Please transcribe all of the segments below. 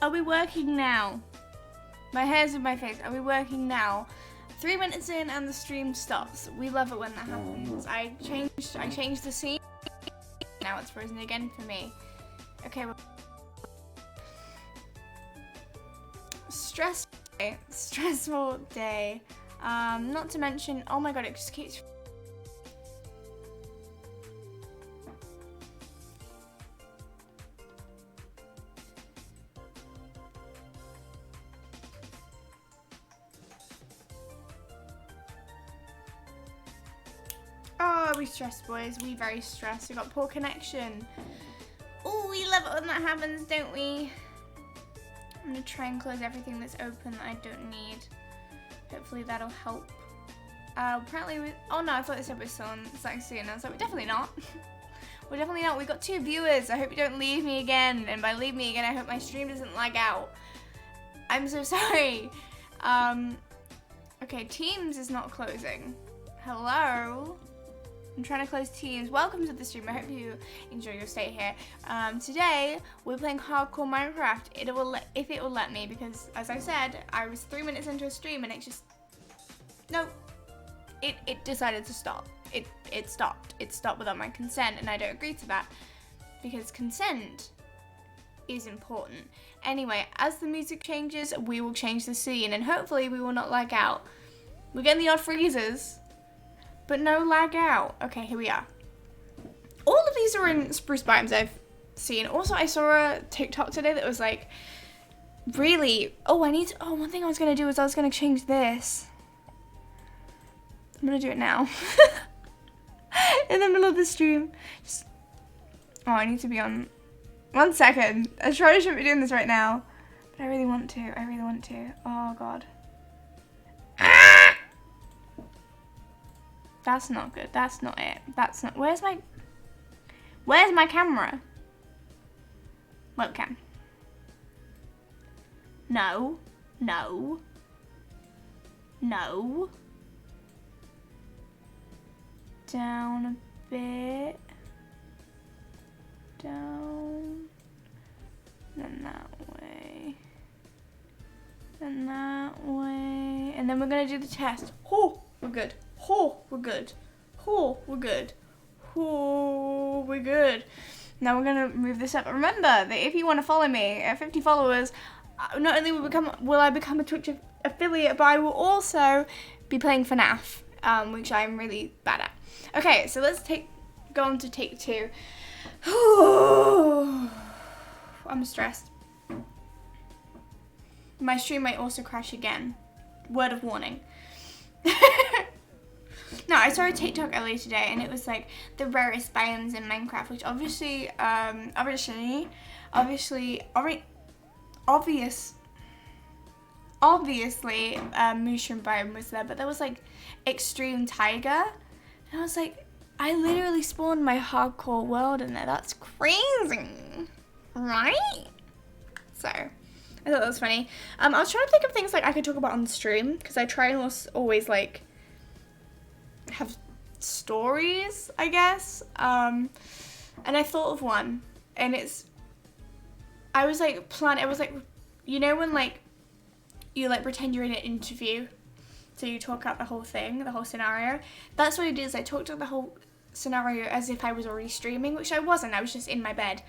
Are we working now? My hair's in my face. Are we working now? 3 minutes in and the stream stops. We love it when that happens. I changed the scene. Now it's frozen again for me. Okay. Stressful day. Not to mention, oh my god, it just keeps. Oh, we stressed, boys. We very stressed. We got poor connection. Oh, we love it when that happens, don't we? I'm gonna try and close everything that's open that I don't need. Hopefully that'll help. Apparently, oh no, I thought this episode was still on Saxy, and I was like, we're definitely not. We're definitely not. We got 2 viewers. I hope you don't leave me again. And by leave me again, I hope my stream doesn't lag out. I'm so sorry. Okay, Teams is not closing. Hello? I'm trying to close Teams. Welcome to the stream. I hope you enjoy your stay here. Today, we're playing hardcore Minecraft. If it will let me, because as I said, I was 3 minutes into a stream and it just... No. It decided to stop. It stopped. It stopped without my consent, and I don't agree to that. Because consent is important. Anyway, as the music changes, we will change the scene, and hopefully we will not lag out. We're getting the odd freezes, but no lag out. Okay, here we are. All of these are in spruce biomes I've seen. Also, I saw a TikTok today that was like, really, one thing I was gonna do is I was gonna change this. I'm gonna do it now. In the middle of the stream. I need to be on. 1 second. I probably shouldn't be doing this right now, but I really want to. Oh god. That's not good. That's not it. That's not. Where's my camera? Webcam. No. Down a bit. Down. Then that way. Then that way. And then we're gonna do the test. Oh, we're good. Oh, we're good. Oh, we're good. Oh, we're good. Now we're gonna move this up. Remember that if you want to follow me at 50 followers, not only will I become a Twitch affiliate, but I will also be playing FNAF, which I'm really bad at. Okay, so let's go on to take 2. I'm stressed. My stream might also crash again. Word of warning. No, I saw a TikTok earlier today, and it was like the rarest biomes in Minecraft, which obviously mushroom biome was there, but there was like extreme taiga, and I was like, I literally spawned my hardcore world in there. That's crazy, right? So I thought that was funny. I was trying to think of things like I could talk about on the stream, because I try and always like have stories, I guess. And I thought of one, and I was like, you know when like you like pretend you're in an interview, so you talk out the whole thing, the whole scenario. That's what I did, is I talked out the whole scenario as if I was already streaming, which I wasn't. I was just in my bed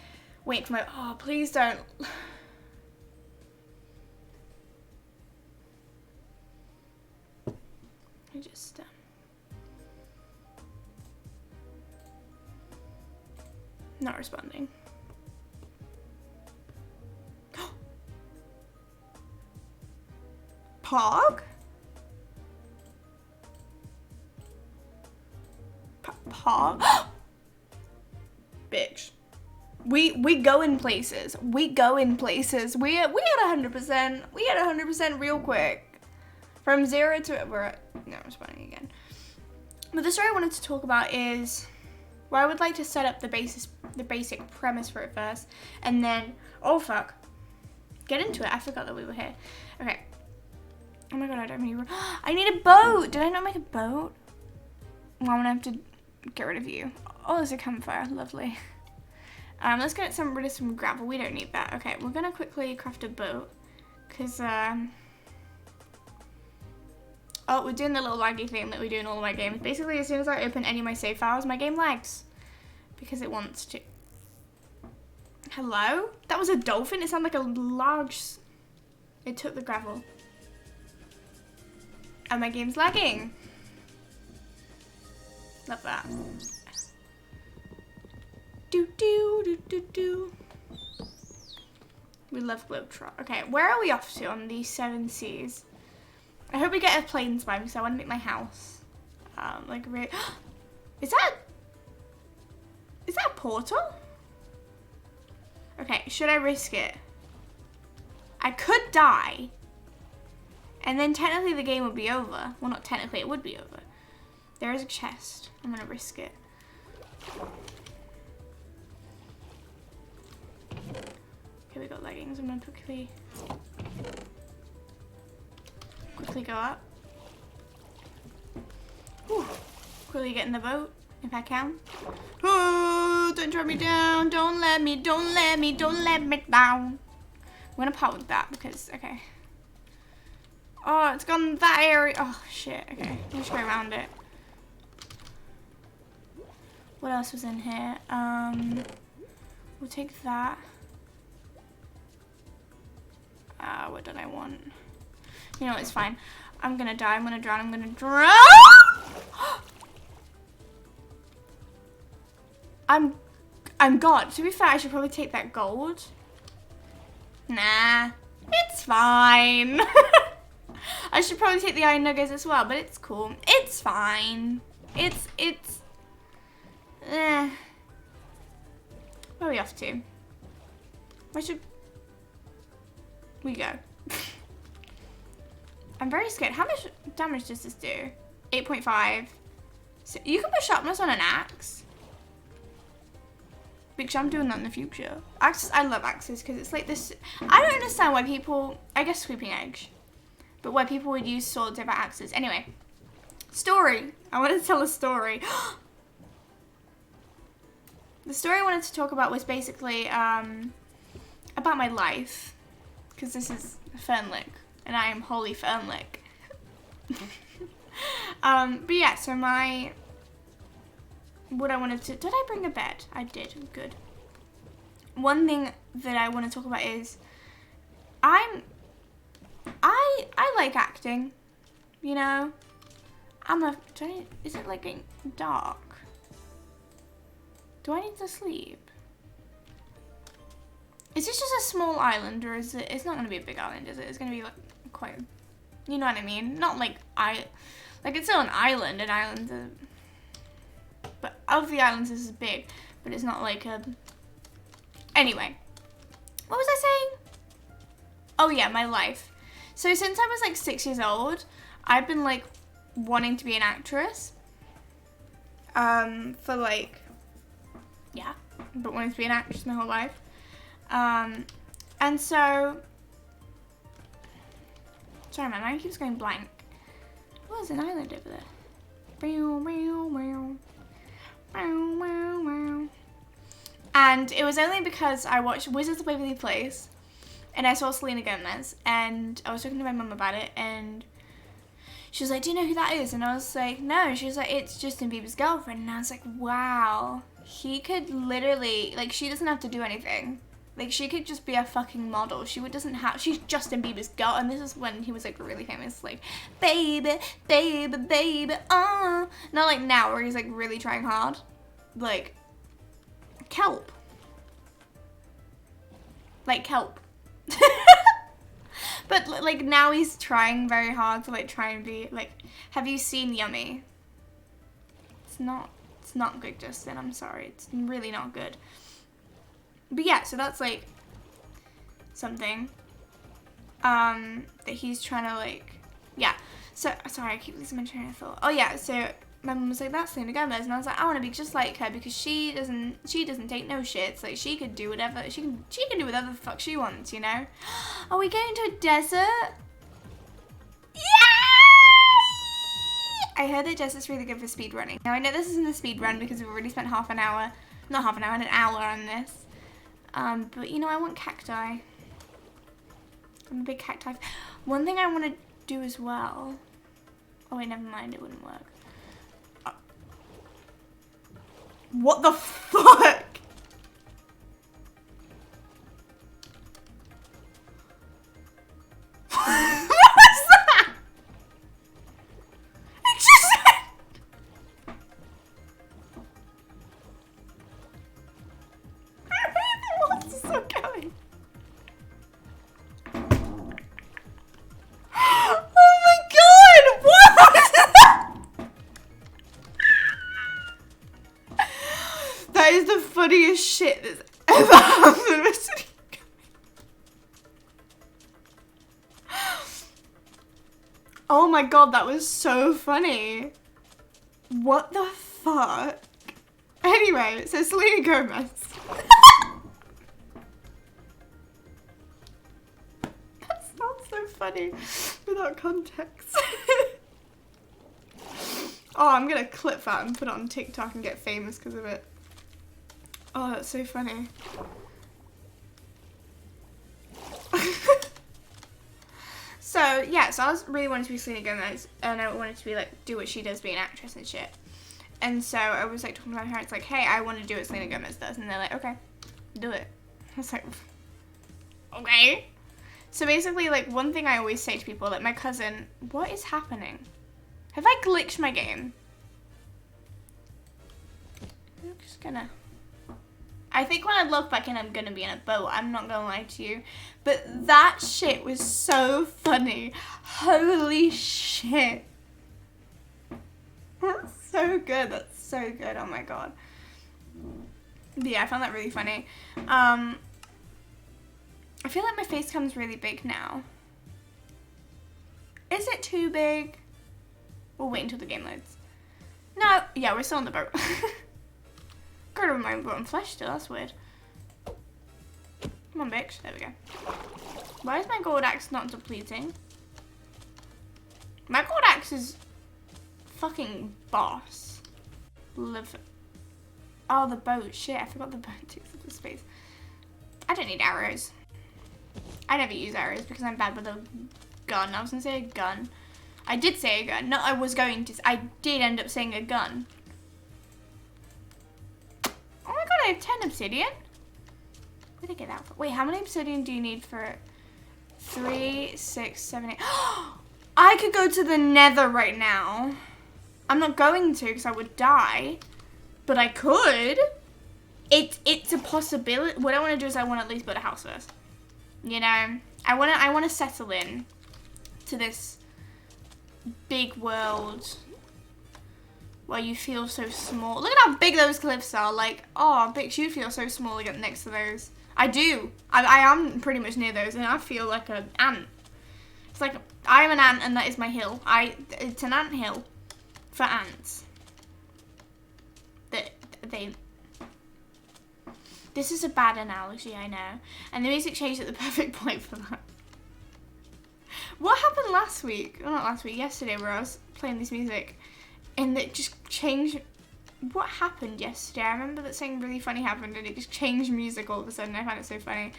waiting for oh, please don't. I just not responding. Pog? Pog? Bitch. We go in places. We go in places. We had 100%. We had 100% real quick. From 0 to we're at, no, I'm responding again. But the story I wanted to talk about is, well, I would like to set up the basic premise for it first, and then, oh fuck, get into it. I forgot that we were here. Okay. Oh my god, I need a boat. Did I not make a boat? Well, I'm gonna have to get rid of you. Oh, there's a campfire. Lovely. Let's get rid of some gravel. We don't need that. Okay, we're gonna quickly craft a boat. Because, oh, we're doing the little laggy thing that we do in all of my games. Basically, as soon as I open any of my save files, my game lags. Because it wants to. Hello? That was a dolphin? It sounded like a large... It took the gravel. And my game's lagging. Love that. Do do do do do. We love Globetrot. Okay, where are we off to on these 7 seas? I hope we get a plane spine because I want to make my house. Like really. Is that a portal? Okay, should I risk it? I could die. And then technically the game would be over. Well, not technically, it would be over. There is a chest. I'm gonna risk it. Okay, we got leggings. I'm gonna quickly go up. Whew. Quickly get in the boat if I can. Oh, don't drop me down. Don't let me down. I'm gonna part with that because, okay. Oh, it's gone that area. Oh, shit. Okay, let's go around it. What else was in here? We'll take that. What did I want? You know, it's fine. I'm gonna die. I'm gonna drown. I'm gonna drown. I'm God. To be fair, I should probably take that gold. Nah, it's fine. I should probably take the iron nuggets as well, but it's cool. It's fine. It's. Where are we off to? Where should we go? I'm very scared. How much damage does this do? 8.5. So you can put sharpness on an axe. Because I'm doing that in the future. Axes, I love axes because it's like this. I don't understand why people, I guess sweeping edge, but why people would use swords over axes. Anyway, story. I wanted to tell a story. The story I wanted to talk about was basically about my life, because this is Fernlick, and I am holy Fernlick. But yeah, so what I wanted to, did I bring a bed? I did, good. One thing that I want to talk about is, I like acting, you know? Is it like getting dark? Do I need to sleep? Is this just a small island, or is it, it's not going to be a big island, is it? It's going to be like quite, you know what I mean? Not like, like it's still an island, but of the islands this is big, but it's not like a, anyway. What was I saying? Oh yeah, my life. So since I was like 6 years old, I've been like wanting to be an actress. For like, yeah, but wanting to be an actress my whole life. And so, sorry, my mind keeps going blank. Oh, there's an island over there. And it was only because I watched Wizards of Waverly Place, and I saw Selena Gomez, and I was talking to my mum about it, and she was like, do you know who that is? And I was like, no. She was like, it's Justin Bieber's girlfriend. And I was like, wow. He could literally, like, she doesn't have to do anything. Like, she could just be a fucking model. She's Justin Bieber's girl. And this is when he was, like, really famous. Like, baby, baby, baby, Not like now where he's, like, really trying hard. Like, kelp. Like, kelp. But, like, now he's trying very hard to, like, try and be, like, have you seen Yummy? It's not good, Justin. I'm sorry. It's really not good. But, yeah, so that's, like, something, that he's trying to, like, yeah. So, sorry, I keep losing my train of thought. Oh, yeah, so my mum was like, that's Selena Gomez. And I was like, I want to be just like her because she doesn't take no shits. Like, she could do whatever, she can do whatever the fuck she wants, you know? Are we going to a desert? Yay! I heard that desert's really good for speed running. Now, I know this isn't a speed run because we've already spent an hour on this. But you know, I want cacti. I'm a big cacti. One thing I want to do as well. Oh wait, never mind, it wouldn't work. What the fuck? What was that? It just what's this still going? Oh my god! What was that? That is the funniest shit that's ever happened. Oh my god, that was so funny. What the fuck? Anyway, so Selena Gomez. That sounds so funny without context. Oh, I'm gonna clip that and put it on TikTok and get famous because of it. Oh, that's so funny. So, yeah, so I was really wanted to be Selena Gomez, and I wanted to be, like, do what she does, be an actress and shit. And so I was, like, talking to my parents, like, hey, I want to do what Selena Gomez does. And they're like, okay, do it. I was like, okay. So basically, like, one thing I always say to people, like, my cousin, what is happening? Have I glitched my game? I'm just gonna... I think when I look back in, I'm gonna be in a boat. I'm not gonna lie to you. But that shit was so funny. Holy shit. That's so good. That's so good. Oh my god. But yeah, I found that really funny. I feel like my face comes really big now. Is it too big? We'll wait until the game loads. No. Yeah, we're still on the boat. Got rid of my bottom flesh still, that's weird. Come on, bitch. There we go. Why is my gold axe not depleting? My gold axe is fucking boss. Live. Oh, the boat. Shit, I forgot the boat takes up the space. I don't need arrows. I never use arrows because I'm bad with a gun. I was gonna say a gun. I did say a gun. No, I was going to. I did end up saying a gun. Oh my god, I have 10 obsidian. Where did I get that from? Wait, how many obsidian do you need for it? 3, 6, 7, 8. I could go to the nether right now. I'm not going to because I would die. But I could. It's a possibility. What I want to do is I want to at least build a house first. You know? I want to settle in to this big world where you feel so small. Look at how big those cliffs are. Like, oh, bitch, you feel so small again next to those. I do. I am pretty much near those, and I feel like an ant. It's like, I am an ant, and that is my hill. It's an ant hill for ants. This is a bad analogy, I know. And the music changed at the perfect point for that. What happened last week? Well, not last week, yesterday, where I was playing this music. And it just changed. What happened yesterday? I remember that something really funny happened and it just changed music all of a sudden. I found it so funny.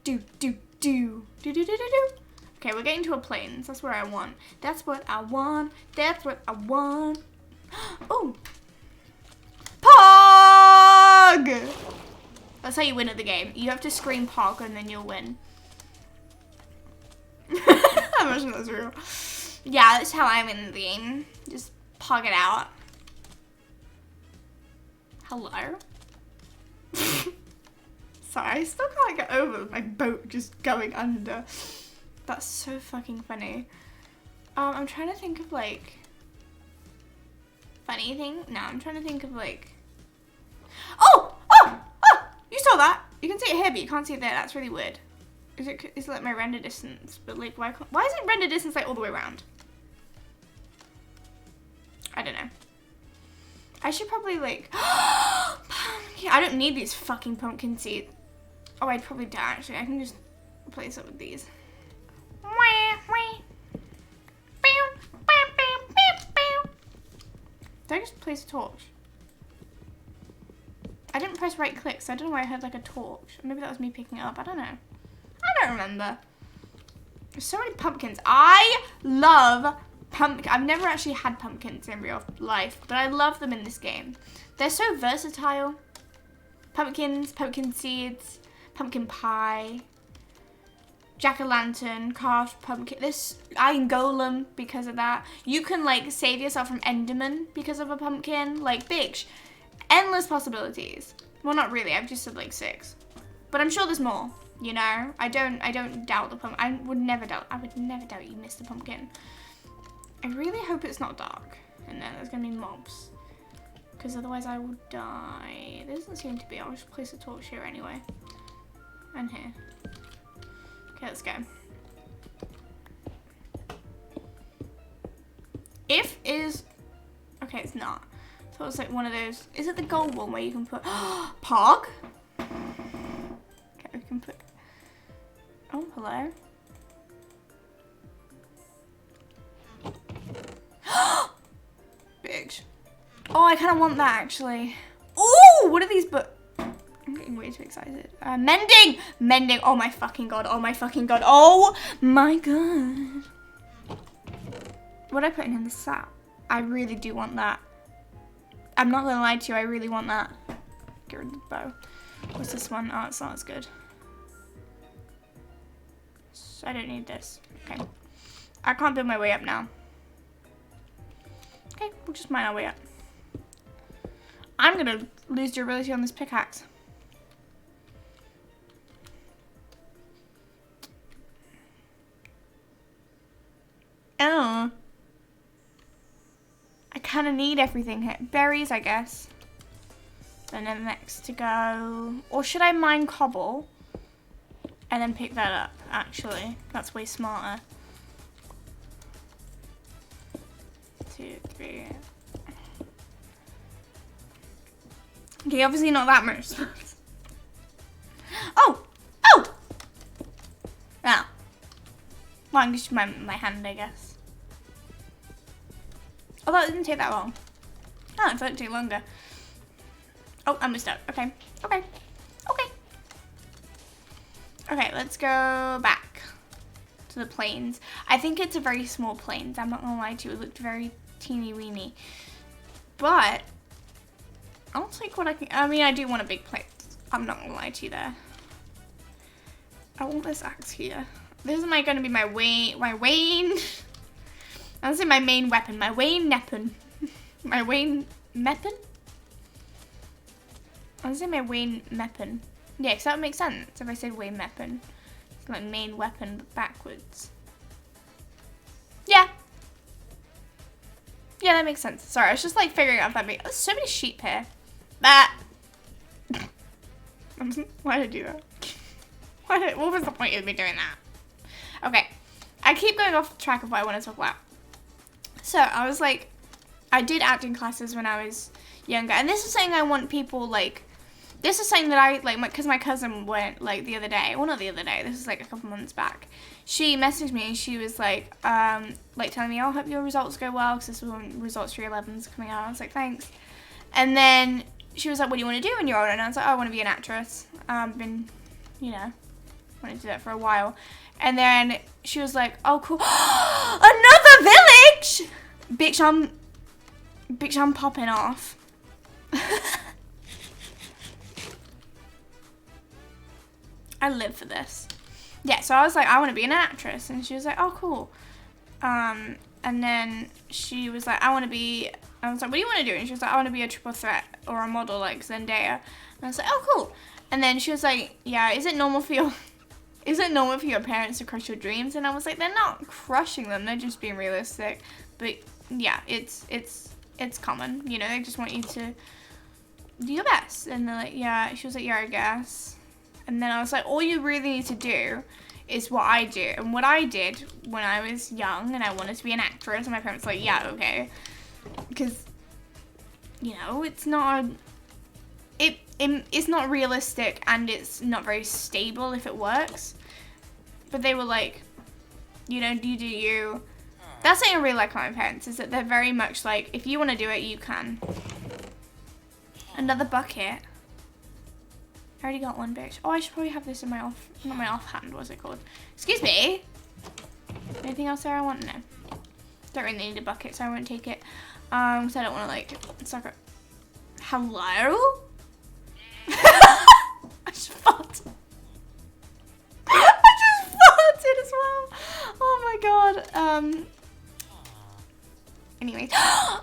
Do. Okay, we're getting to a plains. That's where I want. That's what I want. That's what I want. Oh. Pog! That's how you win at the game. You have to scream Pog and then you'll win. I imagine that's real. Yeah, that's how I win the game. Just pog it out. Hello? Sorry, I still can't get over my boat just going under. That's so fucking funny. I'm trying to think of like funny thing. No, I'm trying to think of like. Oh! You saw that? You can see it here, but you can't see it there. That's really weird. Is it like my render distance? But like, why is it render distance like all the way around? I don't know. I should probably like. Pumpkin. I don't need these fucking pumpkin seeds. Oh, I'd probably die actually. I can just replace it with these. Did I just place a torch? I didn't press right click, so I don't know why I heard like a torch. Maybe that was me picking it up. I don't know. I don't remember. There's so many pumpkins. I love pumpkin. I've never actually had pumpkins in real life, but I love them in this game. They're so versatile. Pumpkins, pumpkin seeds, pumpkin pie, jack-o'-lantern, carved pumpkin. This iron golem because of that. You can like save yourself from Enderman because of a pumpkin. Like bitch, endless possibilities. Well, not really. I've just said like 6, but I'm sure there's more. You know, I don't doubt the pumpkin. I would never doubt you missed the pumpkin. I really hope it's not dark and then there's gonna be mobs, because otherwise I will die. There doesn't seem to be. I'll just place a torch here anyway. And here. Okay, let's go. If is... Okay, it's not. So it's like one of those... Is it the gold one where you can put... Pog? Okay, we can put... Oh, hello. Bitch. Oh, I kind of want that, actually. Ooh, what are these I'm getting way too excited. Mending! Mending. Oh, my fucking God. Oh, my fucking God. Oh, my God. What am I putting in the sap? I really do want that. I'm not going to lie to you. I really want that. Get rid of the bow. What's this one? Oh, it's not as good. So I don't need this. Okay. I can't build my way up now. Okay, we'll just mine our way up. I'm gonna lose durability on this pickaxe. Oh. I kind of need everything here. Berries, I guess. And then next to go. Or should I mine cobble? And then pick that up, actually. That's way smarter. 2, 3. Okay, obviously not that much. Oh! Oh! Now. Well, I'm just my hand, I guess. Oh, that didn't take that long. Oh, I thought it'd take longer. Oh, I missed out. Okay. Okay. Okay. Okay, let's go back to the plains. I think it's a very small plains. I'm not gonna lie to you. It looked very teeny weeny. But I'll take what I can. I mean, I do want a big plate. I'm not gonna lie to you there. I want this axe here. This is going to be my Wayne. I was say my main weapon. My Wayne Neppen. My Wayne Meppen? I was say my Wayne Meppen. Yeah, because that would make sense if I said Wayne Meppen. It's my main weapon, but backwards. Yeah. Yeah, that makes sense. Sorry, I was just like figuring out if that makes... There's so many sheep here. Why did I do that? What was the point of me doing that? Okay. I keep going off track of what I want to talk about. So, I was like... I did acting classes when I was younger. And this is something I want people, like... This is something that I, like, because my cousin went, like, the other day. Well, not the other day. This was, like, a couple months back. She messaged me and she was, like, telling me, oh, I hope your results go well, because this was when results for year 11's coming out. I was like, thanks. And then she was like, what do you want to do when you're older? And I was like, oh, I want to be an actress. Been, you know, wanted to do that for a while. And then she was like, oh, cool. Another village! Bitch, I'm popping off. I live for this. Yeah, so I was like, I want to be an actress. And she was like, oh, cool. And then she was like, I was like, what do you want to do? And she was like, I want to be a triple threat or a model like Zendaya. And I was like, oh, cool. And then she was like, yeah, is it normal for your parents to crush your dreams? And I was like, they're not crushing them. They're just being realistic. But yeah, it's common. You know, they just want you to do your best. And they're like, yeah. She was like, yeah, I guess. And then I was like, all you really need to do is what I do. And what I did when I was young and I wanted to be an actress, and my parents were like, yeah, okay. Because, you know, it's not realistic and it's not very stable if it works. But they were like, you know, you do you. That's something I really like about my parents, is that they're very much like, if you want to do it, you can. Another bucket. I already got one, bitch. Oh, I should probably have this in my not my offhand, what's it called? Excuse me? Anything else there I want? No. Don't really need a bucket, so I won't take it. So I don't want to, like, suck it. Hello? I just farted. I just farted as well. Oh my god. Anyways,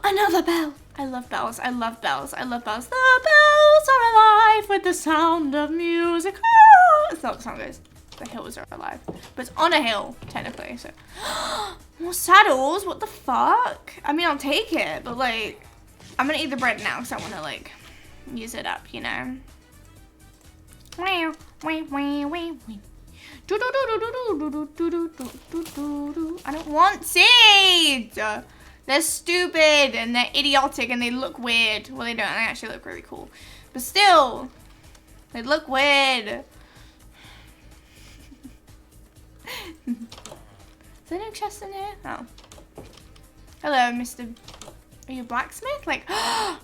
another bell. I love bells. I love bells. I love bells. The bells are alive with the sound of music. That's not what the song goes. The hills are alive. But it's on a hill, technically. So, more saddles? What the fuck? I mean, I'll take it, but like, I'm gonna eat the bread now because I want to like use it up, you know. I don't want seeds. They're stupid and they're idiotic and they look weird. Well, they don't. They actually look really cool. But still, they look weird. Is there no chest in here? Oh. Hello, Mr. Are you a blacksmith? Like, I'm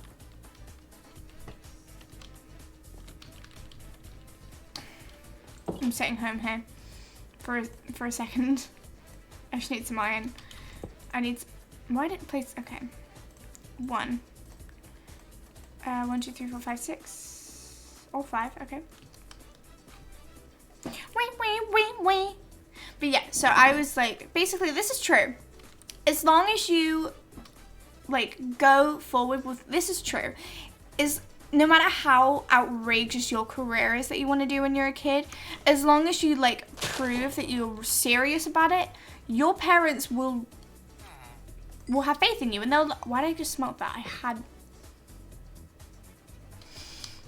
sitting home here for a second. I just need some iron. I need. Why didn't place? Okay. 1, 2, 3, 4, 5, 6. All 5. Okay. Wait. But yeah, so I was like, basically, this is true. As long as you like go forward with this is true. Is no matter how outrageous your career is that you want to do when you're a kid, as long as you like prove that you're serious about it, your parents will have faith in you, and they'll. Why did I just smell that? I had.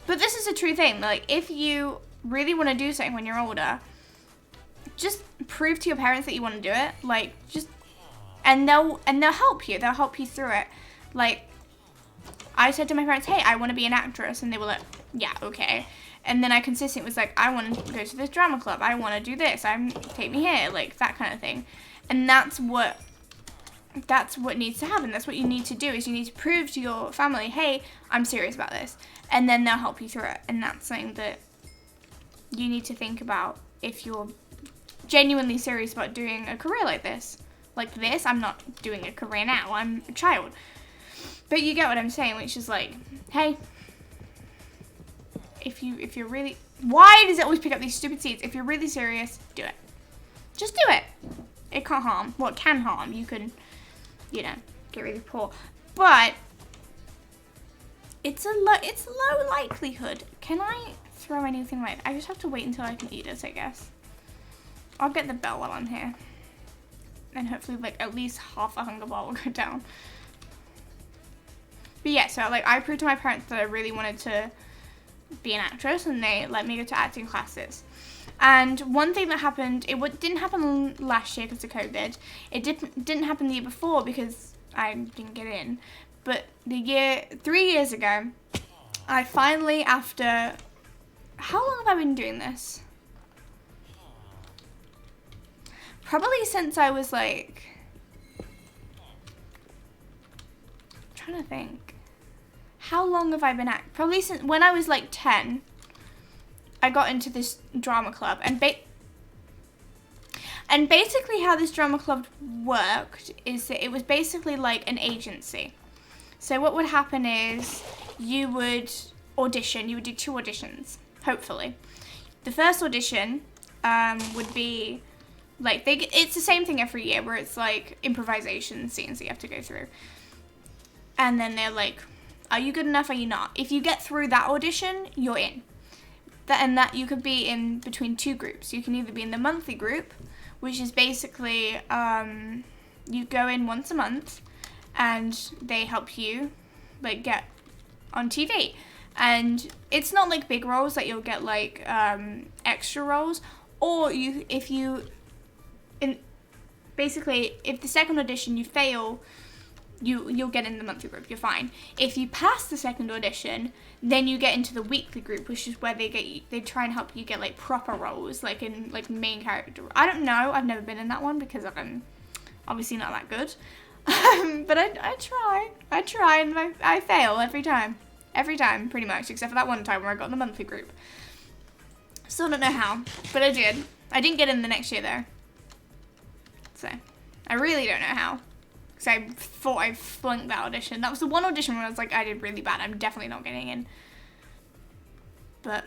But this is a true thing. Like, if you really want to do something when you're older, just prove to your parents that you want to do it. Like, just, and they'll help you. They'll help you through it. Like, I said to my parents, "Hey, I want to be an actress," and they were like, "Yeah, okay." And then I consistently was like, "I want to go to this drama club. I want to do this. Take me here," like that kind of thing. And that's what needs to happen. That's what you need to do, is you need to prove to your family, hey, I'm serious about this. And then they'll help you through it. And that's something that you need to think about if you're genuinely serious about doing a career like this. Like this, I'm not doing a career now, I'm a child. But you get what I'm saying, which is like, hey, if you're really, why does it always pick up these stupid seeds? If you're really serious, do it. Just do it. It can't harm. Well, it can harm. You can, you know, get really poor. But it's a low likelihood. Can I throw anything away? I just have to wait until I can eat it, I guess. I'll get the bell while I'm here. And hopefully, like, at least half a hunger bar will go down. But yeah, so, like, I proved to my parents that I really wanted to be an actress, and they let me go to acting classes. And one thing that happened, it didn't happen last year because of COVID. It didn't happen the year before because I didn't get in. But 3 years ago, I finally, after, how long have I been doing this? Probably since I was like, I'm trying to think. How long have I been probably since when I was like 10. I got into this drama club, and basically how this drama club worked is that it was basically like an agency. So what would happen is you would audition. You would do 2 auditions, hopefully. The first audition would be like it's the same thing every year, where it's like improvisation scenes that you have to go through. And then they're like, are you good enough? Are you not? If you get through that audition, you're in. That you could be in between 2 groups. You can either be in the monthly group, which is basically you go in once a month, and they help you like get on TV. And it's not like big roles that you'll get like extra roles, or if the second audition you fail, you'll get in the monthly group, you're fine. If you pass the second audition, then you get into the weekly group, which is where they try and help you get like proper roles, like in like main character. I don't know, I've never been in that one because I'm obviously not that good. But I try and I fail every time pretty much, except for that one time where I got in the monthly group. Still don't know how, but I did. I didn't get in the next year though. So, I really don't know how. Because I thought I flunked that audition. That was the one audition where I was like, I did really bad. I'm definitely not getting in. But,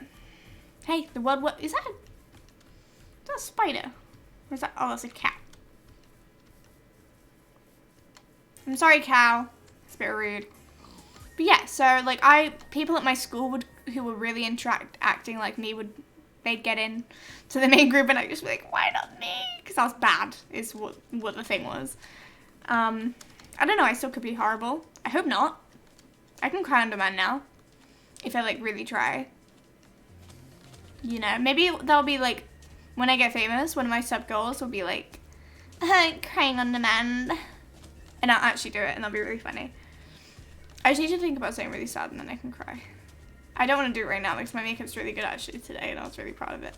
hey, the world, what, is that a spider? Or is that, oh, that's a cat. I'm sorry, cow. It's a bit rude. But yeah, so, like, people at my school who were really acting like me they'd get in to the main group and I'd just be like, why not me? Because I was bad, is what the thing was. I don't know, I still could be horrible. I hope not. I can cry on demand now. If I, like, really try. You know, maybe that'll be, like, when I get famous, one of my sub goals will be, like, crying on demand. And I'll actually do it, and that'll be really funny. I just need to think about something really sad, and then I can cry. I don't want to do it right now, because my makeup's really good, actually, today, and I was really proud of it.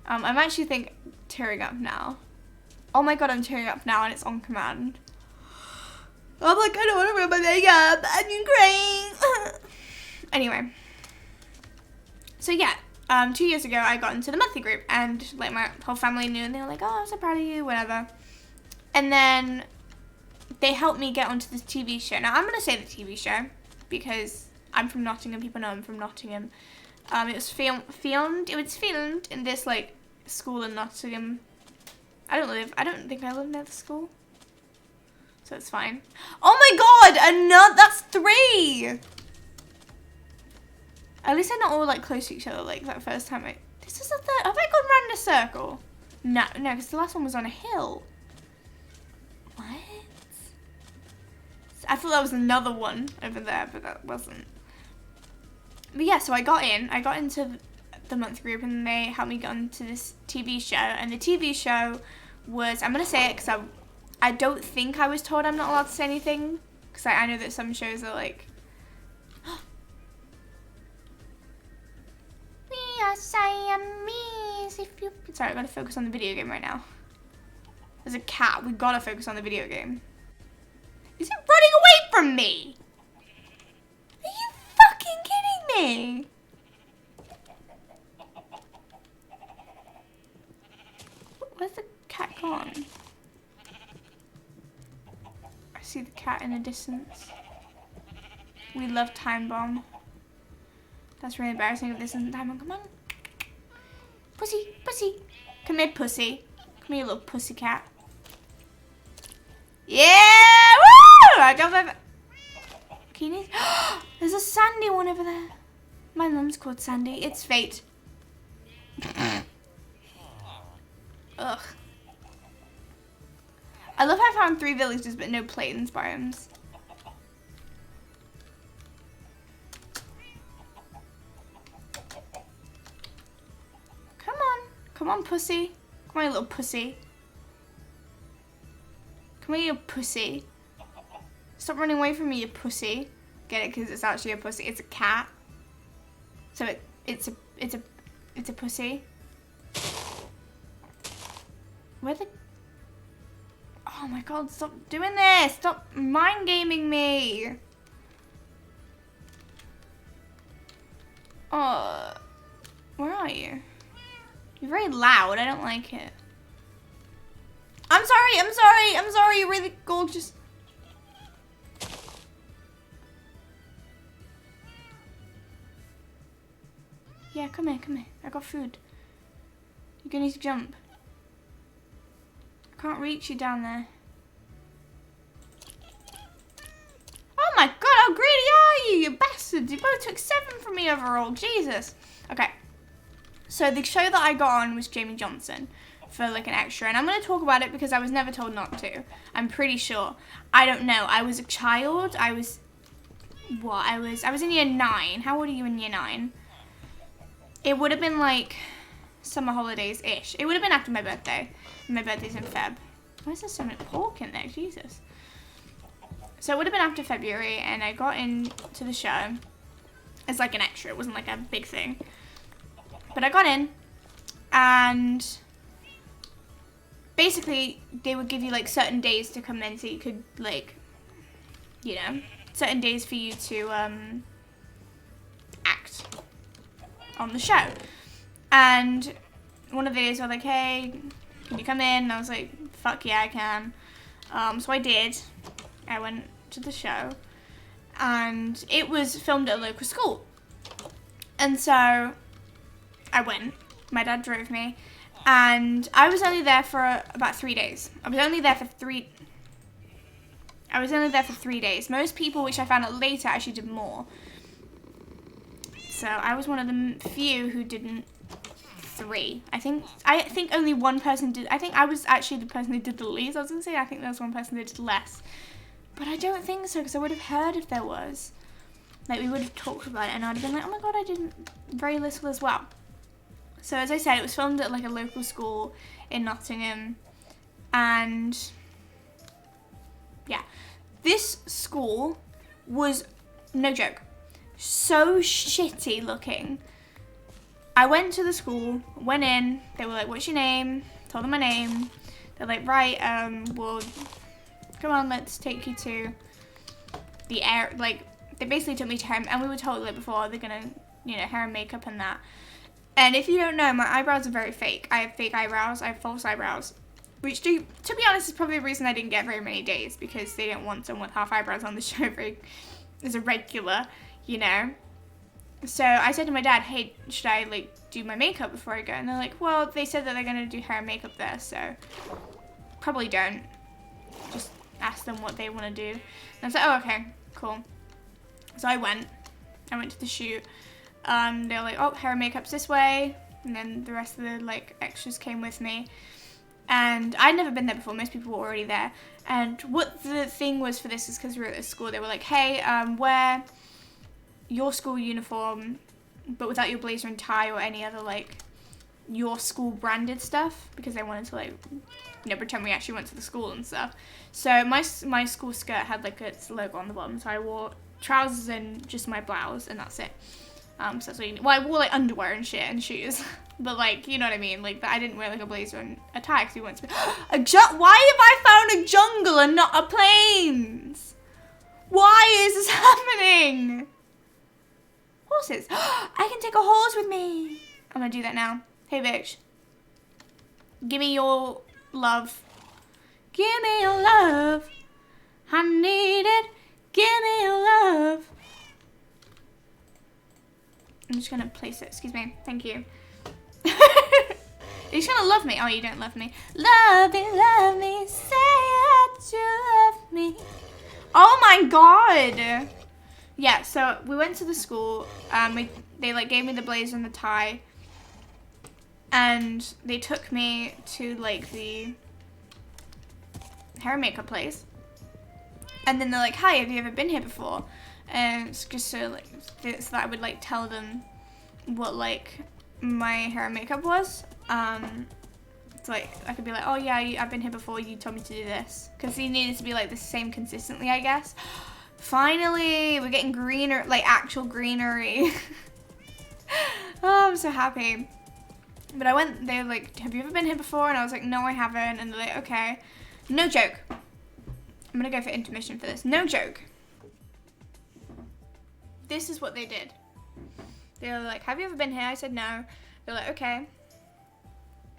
I'm actually tearing up now. Oh my god, I'm tearing up now, and it's on command. I'm like, I don't want to ruin my makeup. I'm crying. Anyway. So yeah, 2 years ago, I got into the monthly group, and like my whole family knew, and they were like, oh, I'm so proud of you, whatever. And then they helped me get onto this TV show. Now, I'm going to say the TV show, because I'm from Nottingham. People know I'm from Nottingham. It was filmed in this, like, school in Nottingham. I don't think I live near the school. So it's fine. Oh my god! That's 3! At least they're not all, like, close to each other, like, that first time this is the third. Have I gone round a circle? No, because the last one was on a hill. What? I thought that was another one over there, but that wasn't. But yeah, so I got into the month group, and they helped me get onto this TV show. And the TV show was, I'm going to say it because I don't think I was told I'm not allowed to say anything. Because I know that some shows are like, we are Siamese if you... Sorry, I've got to focus on the video game right now. There's a cat. We've got to focus on the video game. Is it running away from me? Are you fucking kidding me? Where's the cat gone? I see the cat in the distance. We love Time Bomb. That's really embarrassing if this isn't Time Bomb. Come on. Pussy, pussy. Come here, pussy. Come here, little pussy cat. Yeah! Woo! I got my... Keenies? There's a sandy one over there. My mum's called Sandy. It's fate. Ugh. I love how I found 3 villages but no plains biomes. Come on. Come on, pussy. Come on, you little pussy. Come here, you pussy. Stop running away from me, you pussy. Get it? Because it's actually a pussy. It's a cat. So it's a pussy. Where the... Oh my god, stop doing this! Stop mind gaming me! Oh, where are you? You're very loud, I don't like it. I'm sorry, you're really gorgeous. Yeah, come here, I got food. You're gonna need to jump. I can't reach you down there. Oh my god, how greedy are you, you bastards! You both took 7 from me overall, Jesus. Okay, so the show that I got on was Jamie Johnson for like an extra, and I'm going to talk about it because I was never told not to. I'm pretty sure. I don't know. I was a child. I was in year 9. How old are you in year 9? It would have been like summer holidays-ish. It would have been after my birthday. My birthday's in Feb. Why is there so much pork in there? Jesus. So it would have been after February, and I got into the show as like an extra. It wasn't like a big thing. But I got in, and basically they would give you like certain days to come in, so you could like, you know, certain days for you to act on the show. And one of the days I was like, hey, can you come in? And I was like, fuck yeah, I can. So I did. I went to the show. And it was filmed at a local school. And so I went. My dad drove me. And I was only there for about 3 days. I was only there for 3 days. Most people, which I found out later, actually did more. So I was one of the few who didn't 3. I think only one person did. I think I was actually the person who did the least. I was going to say I think there was one person who did less. But I don't think so, because I would have heard if there was. Like, we would have talked about it, and I'd have been like, oh my god, I did very little as well. So as I said, it was filmed at like a local school in Nottingham. And yeah, this school was, no joke, so shitty looking. I went to the school, went in, they were like, what's your name? Told them my name. They're like, right, well, come on, let's take you to the air, like, they basically took me to hair, and we were told like before, they're gonna, you know, hair and makeup and that. And if you don't know, my eyebrows are very fake. I have fake eyebrows, I have false eyebrows. Which, to be honest, is probably the reason I didn't get very many days, because they didn't want someone with half eyebrows on the show as a regular, you know. So I said to my dad, hey, should I like do my makeup before I go? And they're like, well, they said that they're gonna do hair and makeup there, so probably don't. Just ask them what they want to do. And I was like, oh, okay, cool. So I went to the shoot. They were like, oh, hair and makeup's this way. And then the rest of the like extras came with me. And I'd never been there before. Most people were already there. And what the thing was for this is because we were at a school, they were like, hey, wear your school uniform, but without your blazer and tie or any other like your school branded stuff, because they wanted to like, you know, pretend we actually went to the school and stuff. So my school skirt had like its logo on the bottom, so I wore trousers and just my blouse, and that's it. So that's what you need. Well, I wore like underwear and shit and shoes, but like, you know what I mean. Like, I didn't wear like a blazer and a tie because we went to why have I found a jungle and not a plains? Why is this happening? Horses. I can take a horse with me. I'm gonna do that now. Hey, bitch. Give me your love. Give me your love. I need it. Give me your love. I'm just gonna place it. Excuse me. Thank you. You're just gonna love me. Oh, you don't love me. Love me. Say that you love me. Oh my god. Yeah, so we went to the school. They like gave me the blazer and the tie. And they took me to like the hair and makeup place. And then they're like, hi, have you ever been here before? And it's just so that I would like tell them what like my hair and makeup was. So like I could be like, oh yeah, I've been here before, you told me to do this. Because he needed to be like the same consistently, I guess. Finally, we're getting greener, like actual greenery. Oh, I'm so happy. But I went, they were like, have you ever been here before? And I was like, no, I haven't. And they're like, okay. No joke. I'm gonna go for intermission for this. No joke. This is what they did. They were like, have you ever been here? I said no. They're like, okay.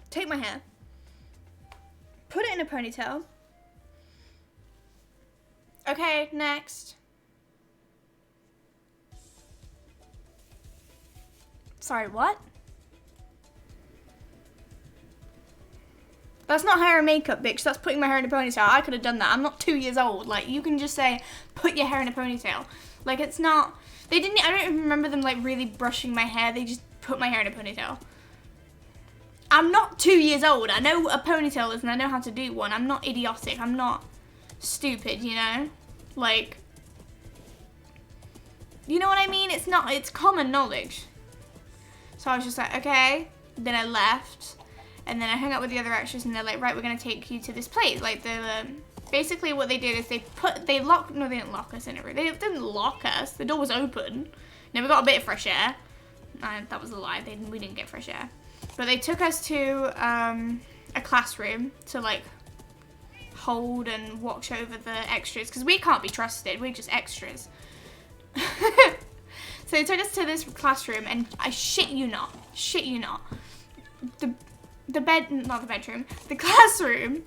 Take my hair. Put it in a ponytail. Okay, next. Sorry, what? That's not hair and makeup, bitch. That's putting my hair in a ponytail. I could have done that. I'm not 2 years old. Like, you can just say, put your hair in a ponytail. Like, it's not... They didn't... I don't even remember them, like, really brushing my hair. They just put my hair in a ponytail. I'm not 2 years old. I know what a ponytail is and I know how to do one. I'm not idiotic. I'm not stupid, you know? Like... You know what I mean? It's not... It's common knowledge. So I was just like, okay. Then I left. And then I hung out with the other extras and they're like, right, we're going to take you to this place. Like, basically what they did is they locked, no, they didn't lock us in a room. They didn't lock us. The door was open. Now we got a bit of fresh air. That was a lie. We didn't get fresh air. But they took us to a classroom to, like, hold and watch over the extras. Because we can't be trusted. We're just extras. So they took us to this classroom and I shit you not. the bedroom, the classroom,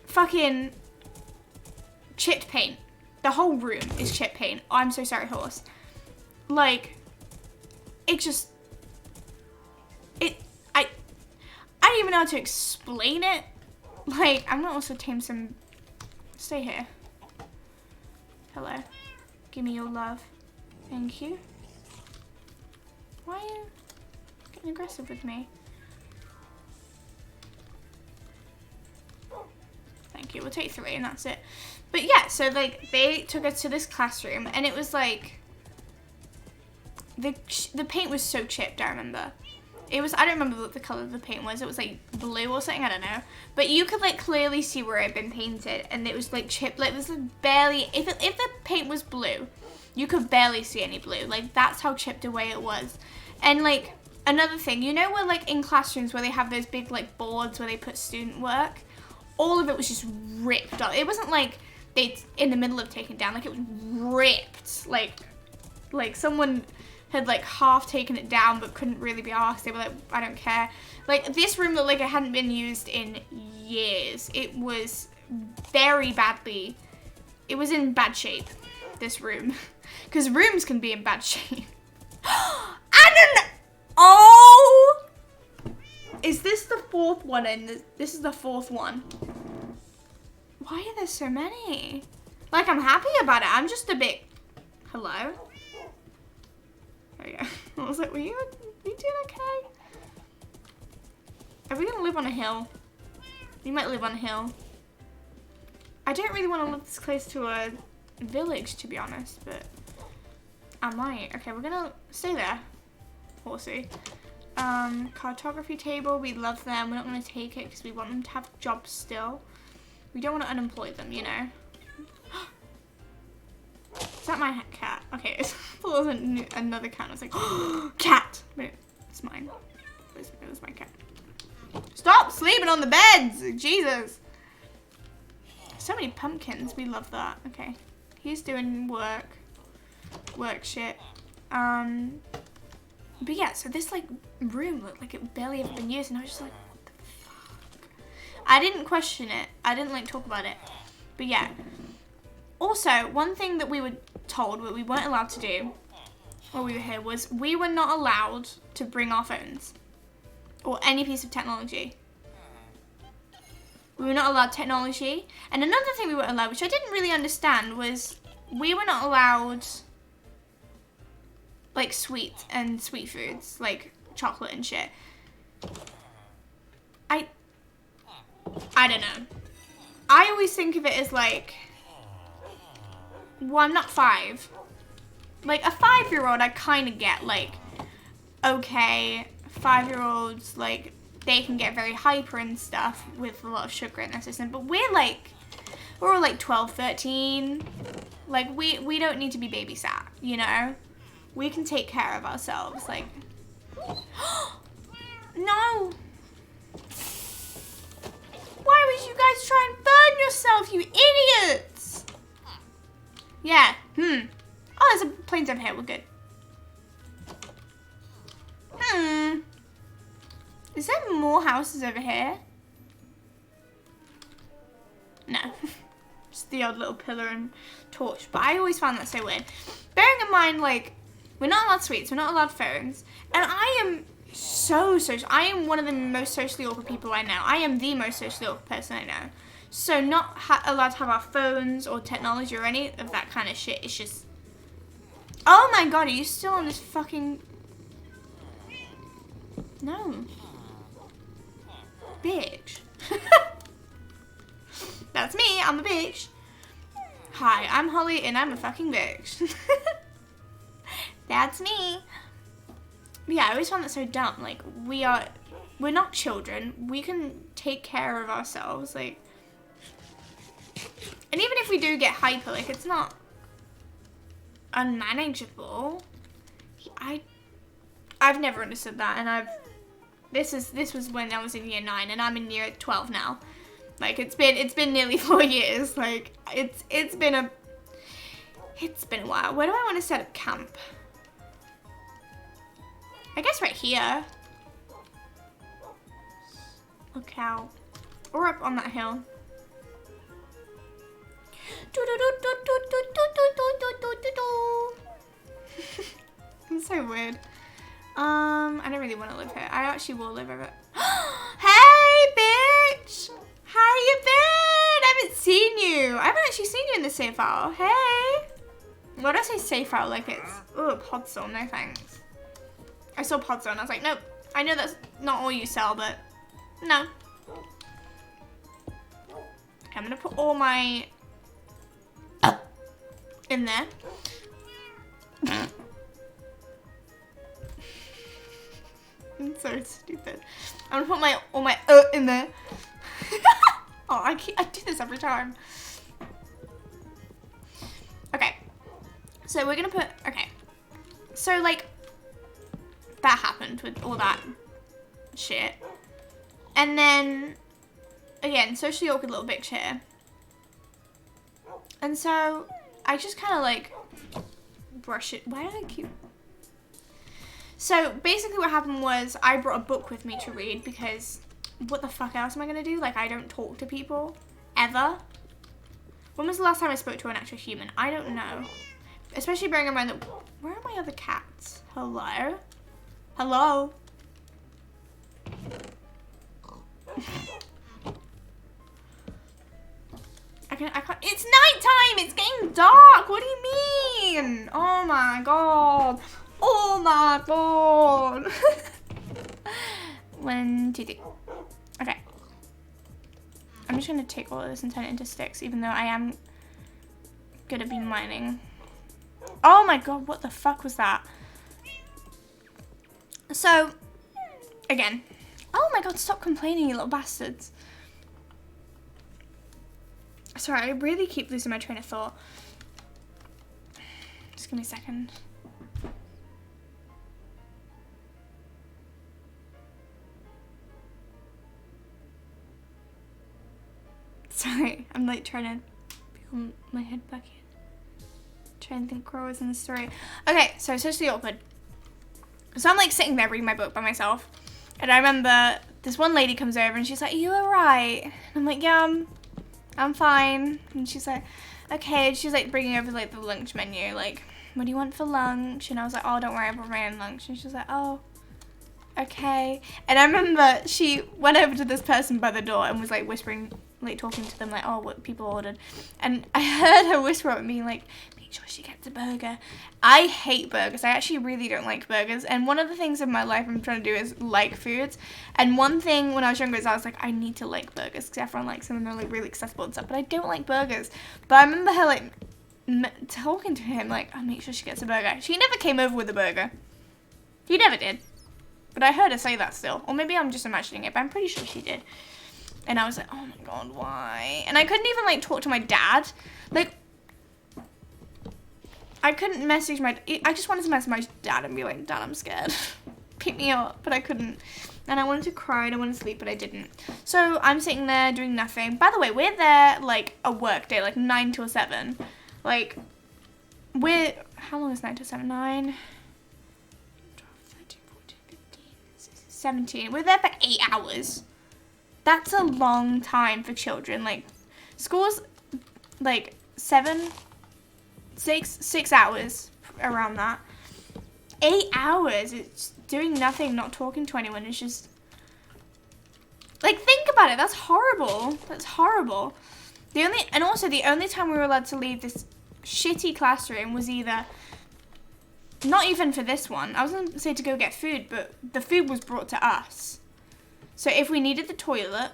fucking chipped paint. The whole room is chipped paint. Oh, I'm so sorry, horse. Like, it just, I don't even know how to explain it. Like, I'm gonna also tame some, stay here. Hello. Give me your love. Thank you. Why are you getting aggressive with me? Thank you. We'll take 3 and that's it. But yeah, so like they took us to this classroom and it was like the paint was so chipped, I remember. It was, I don't remember what the color of the paint was. It was like blue or something, I don't know. But you could like clearly see where it had been painted and it was like chipped, like it was like barely, if the paint was blue, you could barely see any blue. Like that's how chipped away it was. And like another thing, you know where like in classrooms where they have those big like boards where they put student work? All of it was just ripped up. It wasn't like they in the middle of taking it down, like it was ripped. Like someone had like half taken it down but couldn't really be asked. They were like, I don't care. Like this room looked like it hadn't been used in years. It was very badly, it was in bad shape, this room. Because rooms can be in bad shape. I don't know. Oh! Is this the 4th one in this is the 4th one. Why are there so many? Like I'm happy about it. I'm just a bit, hello? There we go. I was like, were you doing okay? Are we gonna live on a hill? We might live on a hill. I don't really want to live this close to a village, to be honest, but I might. Okay, we're gonna stay there. Horsey. Cartography table, we love them. We're not gonna take it because we want them to have jobs still. We don't want to unemploy them, you know. Is that my cat? Okay, it was another cat. I was like, cat! But it's mine. It was my cat. Stop sleeping on the beds! Jesus! So many pumpkins. We love that. Okay. He's doing work shit. But yeah, so this like room looked like it barely ever been used and I was just like, what the fuck? I didn't question it. I didn't like talk about it. But yeah. Also, one thing that we were told, what we weren't allowed to do while we were here was we were not allowed to bring our phones or any piece of technology. We were not allowed technology. And another thing we weren't allowed, which I didn't really understand, was we were not allowed like sweets and sweet foods, like chocolate and shit. I don't know. I always think of it as like, well, I'm not 5. Like a 5-year-old I kind of get, like, okay, 5-year-olds, like, they can get very hyper and stuff with a lot of sugar in their system, but we're all like 12, 13. Like we don't need to be babysat, you know? We can take care of ourselves, like. No! Why would you guys try and burn yourself, you idiots? Yeah, Oh, there's a planes over here, we're good. Is there more houses over here? No. Just the odd little pillar and torch. But I always found that so weird. Bearing in mind, like, we're not allowed sweets, we're not allowed phones. And I am I am one of the most socially awkward people I know. I am the most socially awkward person I know. So not allowed to have our phones or technology or any of that kind of shit. It's just... Oh my god, are you still on this fucking... No. Bitch. That's me, I'm a bitch. Hi, I'm Holly and I'm a fucking bitch. That's me. But yeah, I always found that so dumb. Like, we're not children. We can take care of ourselves, like... And even if we do get hyper, like, it's not unmanageable. I've never understood that, and this was when I was in year 9, and I'm in year 12 now. Like, it's been nearly 4 years. Like, it's been a while. Where do I want to set up camp? I guess right here. Look out. Or up on that hill. It's so weird. I don't really want to live here. I actually will live over. Hey, bitch! How you been? I haven't seen you. I haven't actually seen you in the save file. Hey! Why do I say save file like it's... Oh, Podzone. No thanks. I saw Podzone. I was like, nope. I know that's not all you sell, but no. Okay, I'm going to put all my... in there. I'm so stupid. I'm gonna put all my in there. Oh, I do this every time. Okay. So we're gonna put, okay. So like, that happened with all that shit. And then, again, socially awkward little bitch here. And so, I just kind of like, brush it. Why did I keep... So basically what happened was I brought a book with me to read because what the fuck else am I going to do? Like, I don't talk to people ever. When was the last time I spoke to an actual human? I don't know. Especially bearing in mind that, where are my other cats? Hello? Hello? I can't, it's nighttime! It's getting dark! What do you mean? Oh my god. Oh my god. 1, 2, 3. Okay. I'm just gonna take all of this and turn it into sticks, even though I am gonna be mining. Oh my god, what the fuck was that? So, again. Oh my god, stop complaining, you little bastards. Sorry, I really keep losing my train of thought. Just give me a second. Sorry, I'm like trying to pull my head back in. Try and think where I was in the story. Okay, so socially awkward. So I'm like sitting there reading my book by myself. And I remember this one lady comes over and she's like, "Are you alright?" And I'm like, "Yeah, I'm fine." And she's like, "Okay." And she's like bringing over like the lunch menu. Like, "What do you want for lunch?" And I was like, "Oh, don't worry, I brought my own lunch." And she's like, "Oh, okay." And I remember she went over to this person by the door and was like whispering, like talking to them like, "Oh, what people ordered." And I heard her whisper at me like, "Make sure she gets a burger." I hate burgers. I actually really don't like burgers. And one of the things in my life I'm trying to do is like foods. And one thing when I was younger is I was like, I need to like burgers because everyone likes them and they're like really accessible and stuff. But I don't like burgers. But I remember her like talking to him like, "Oh, make sure she gets a burger." She never came over with a burger. He never did. But I heard her say that still. Or maybe I'm just imagining it, but I'm pretty sure she did. And I was like, oh my god, why? And I couldn't even like talk to my dad. Like, I couldn't message I just wanted to message my dad and be like, "Dad, I'm scared. Pick me up." But I couldn't. And I wanted to cry and I wanted to sleep, but I didn't. So I'm sitting there doing nothing. By the way, we're there like a work day, like 9 till 7. Like, how long is 9 till 7? 9, 12, 13, 14, 15, 16, 17. We're there for 8 hours. That's a long time for children. Like, school's like 6 hours around that. 8 hours, it's doing nothing, not talking to anyone. It's just, like, think about it. That's horrible. That's horrible. The only time we were allowed to leave this shitty classroom was either, not even for this one. I was going to say to go get food, but the food was brought to us. So if we needed the toilet,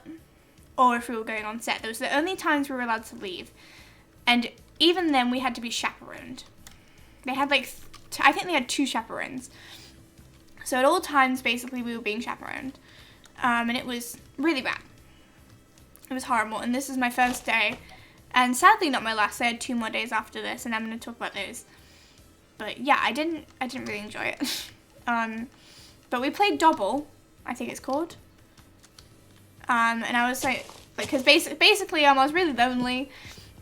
or if we were going on set, those were the only times we were allowed to leave. And even then, we had to be chaperoned. They had like, I think they had 2 chaperones. So at all times, basically, we were being chaperoned. And it was really bad. It was horrible. And this is my first day. And sadly, not my last. I had 2 more days after this, and I'm going to talk about those. But yeah, I didn't really enjoy it. But we played double, I think it's called. And I was like, because basically, I was really lonely.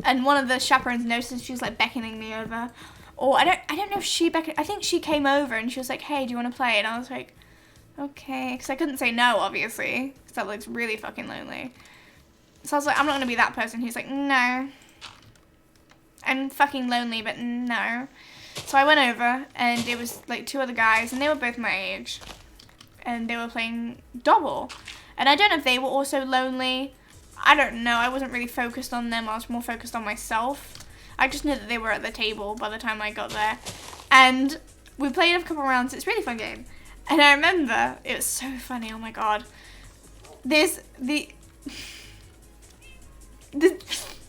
And one of the chaperones noticed, she was like beckoning me over. Or I don't know if she beckoned, I think she came over and she was like, "Hey, do you want to play?" And I was like, Okay, because I couldn't say no, obviously, because that looks really fucking lonely. So I was like, I'm not going to be that person who's like, no. I'm fucking lonely, but no. So I went over, and it was like 2 other guys, and they were both my age. And they were playing double. And I don't know if they were also lonely. I don't know. I wasn't really focused on them. I was more focused on myself. I just knew that they were at the table by the time I got there. And we played a couple rounds. It's a really fun game. And I remember, it was so funny. Oh my god. The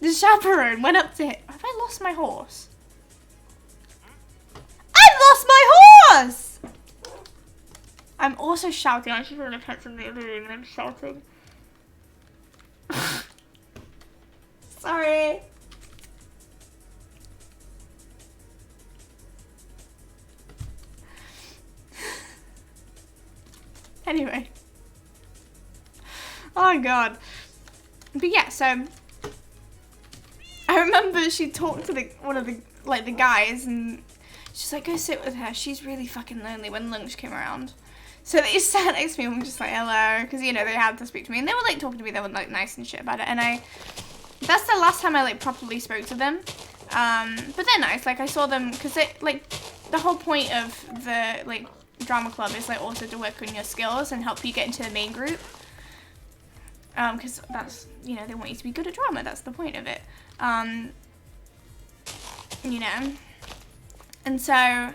chaperone went up to him. Have I lost my horse? I lost my horse! I'm also shouting. I should have put in the other room and I'm shouting. Sorry. Anyway. Oh god. But yeah, so I remember she talked to one of the guys, and she's like, go sit with her. She's really fucking lonely when lunch came around. So they sat next to me and were just like, hello, because, you know, they had to speak to me. And they were, like, talking to me. They were, like, nice and shit about it. And that's the last time I, like, properly spoke to them. But they're nice. Like, I saw them, because, like, the whole point of the, like, drama club is, like, also to work on your skills and help you get into the main group. Because that's, you know, they want you to be good at drama. That's the point of it. You know. And so...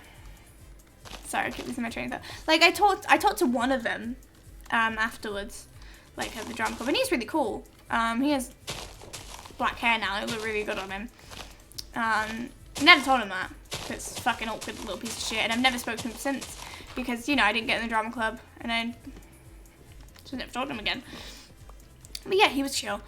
Sorry, I keep losing my train of thought. Like, I talked to one of them afterwards, like, at the drama club, and he's really cool. He has black hair now. It looked really good on him. Never told him that, because fucking awkward little piece of shit, and I've never spoken to him since, because, you know, I didn't get in the drama club, and I just never told him again. But yeah, he was chill.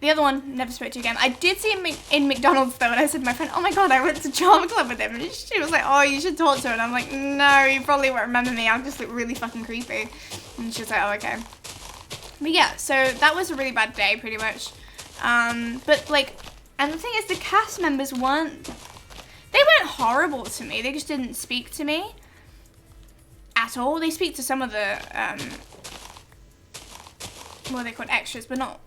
The other one, never spoke to again. I did see him in McDonald's, though, and I said to my friend, oh my god, I went to drama club with him. And she was like, oh, you should talk to him. And I'm like, no, you probably won't remember me. I just look really fucking creepy. And she was like, oh, okay. But yeah, so that was a really bad day, pretty much. But, like, and the thing is, the cast members they weren't horrible to me. They just didn't speak to me at all. They speak to some of the, what are they called, extras, but not...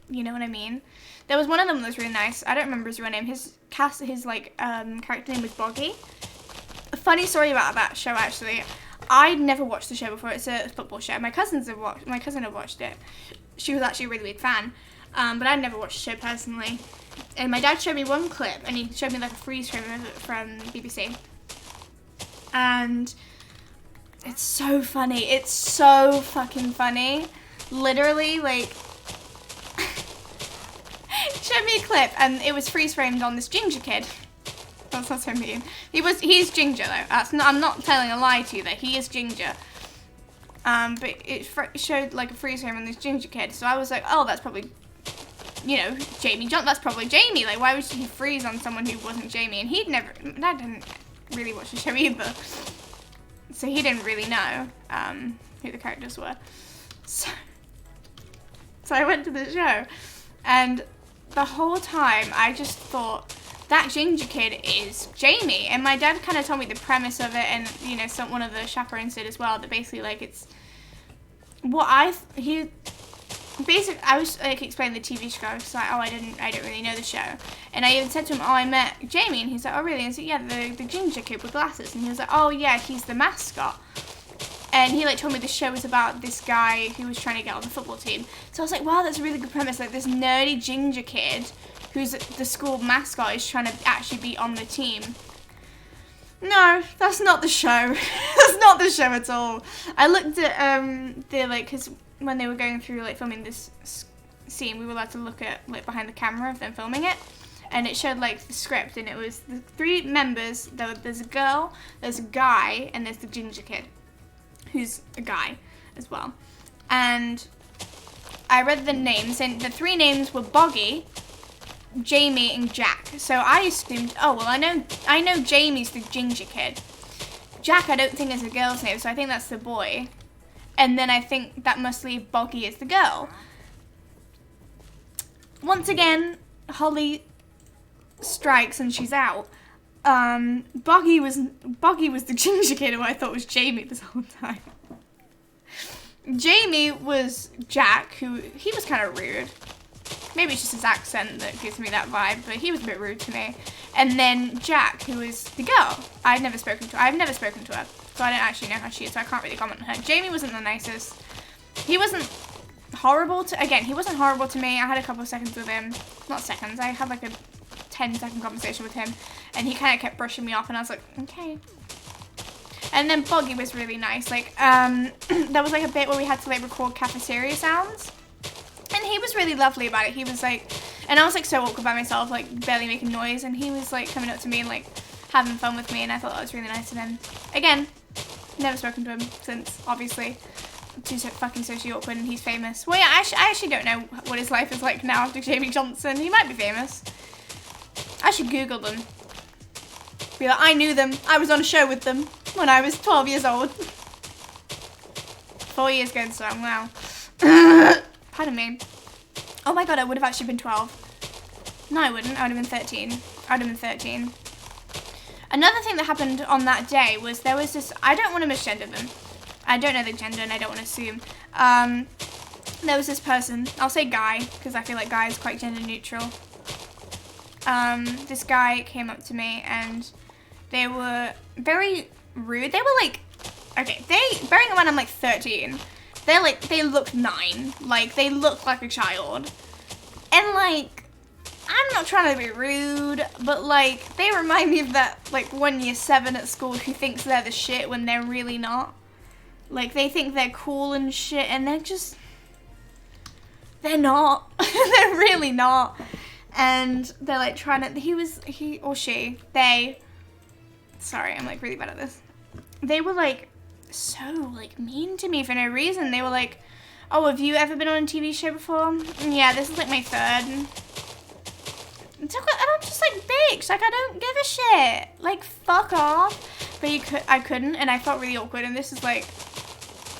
You know what I mean? There was one of them that was really nice. I don't remember his real name. His character name was Boggy. A funny story about that show, actually. I'd never watched the show before. It's a football show. My cousin had watched it. She was actually a really big fan. But I'd never watched the show personally. And my dad showed me one clip, and he showed me like a freeze frame of it from BBC. And it's so funny. It's so fucking funny. Literally, like... showed me a clip, and it was freeze framed on this ginger kid. That's what I mean. He's ginger though. I'm not telling a lie to you that he is ginger. But it showed like a freeze frame on this ginger kid. So I was like, oh, that's probably, you know, Jamie John. That's probably Jamie. Like, why would he freeze on someone who wasn't Jamie? And Dad didn't really watch the show either, so he didn't really know who the characters were. So I went to the show, and the whole time I just thought that ginger kid is Jamie, and my dad kind of told me the premise of it, and you know, one of the chaperones did as well. That basically, like, it's what I was like explaining the TV show. I was like, oh, I don't really know the show, and I even said to him, oh, I met Jamie, and he's like, oh, really? And I said, yeah, the ginger kid with glasses, and he was like, oh yeah, he's the mascot. And he like told me the show was about this guy who was trying to get on the football team. So I was like, wow, that's a really good premise. Like, this nerdy ginger kid who's the school mascot is trying to actually be on the team. No, that's not the show. That's not the show at all. I looked at because when they were going through like filming this scene, we were allowed to look at like behind the camera of them filming it. And it showed like the script, and it was the 3 members. There's a girl, there's a guy, and there's the ginger kid, who's a guy as well. And I read the names, and the 3 names were Boggy, Jamie, and Jack. So I assumed, oh, well, I know Jamie's the ginger kid. Jack, I don't think is a girl's name, so I think that's the boy. And then I think that must leave Boggy as the girl. Once again, Holly strikes and she's out. Boggy was the ginger kid who I thought was Jamie this whole time. Jamie was Jack, who, he was kind of rude. Maybe it's just his accent that gives me that vibe, but he was a bit rude to me. And then Jack, who is the girl. I've never spoken to her, so I don't actually know how she is, so I can't really comment on her. Jamie wasn't the nicest. He wasn't horrible to, again, he wasn't horrible to me. I had a couple of seconds with him. Not seconds, I had like a 10-second conversation with him, and he kind of kept brushing me off, and I was like, okay. And then Boggy was really nice. Like, there was like a bit where we had to like record cafeteria sounds. And he was really lovely about it. He was like, and I was like so awkward by myself, like barely making noise. And he was like coming up to me and like having fun with me. And I thought that was really nice of him. Again, never spoken to him since, obviously. Too fucking socially awkward, and he's famous. Well, yeah, I actually don't know what his life is like now after Jamie Johnson. He might be famous. I should Google them. Be like, I knew them. I was on a show with them when I was 12 years old. 4 years ago, so wow. Pardon me. Oh my god, I would have actually been 12. No, I wouldn't. I would have been 13. I would have been 13. Another thing that happened on that day was there was this, I don't want to misgender them. I don't know the gender and I don't want to assume. There was this person, I'll say guy, because I feel like guy is quite gender neutral. This guy came up to me and they were very rude. They were like, okay, bearing in mind I'm like 13, they look 9. Like, they look like a child. And like, I'm not trying to be rude, but like, they remind me of that like one year 7 at school who thinks they're the shit when they're really not. Like, they think they're cool and shit, and they're not. They're really not. And they're like trying to, sorry, I'm like really bad at this. They were like so like mean to me for no reason. They were like, oh, have you ever been on a TV show before? Yeah, this is like my 3rd. And I'm just like, bitch, like I don't give a shit. Like, fuck off. But I couldn't, and I felt really awkward, and this is like,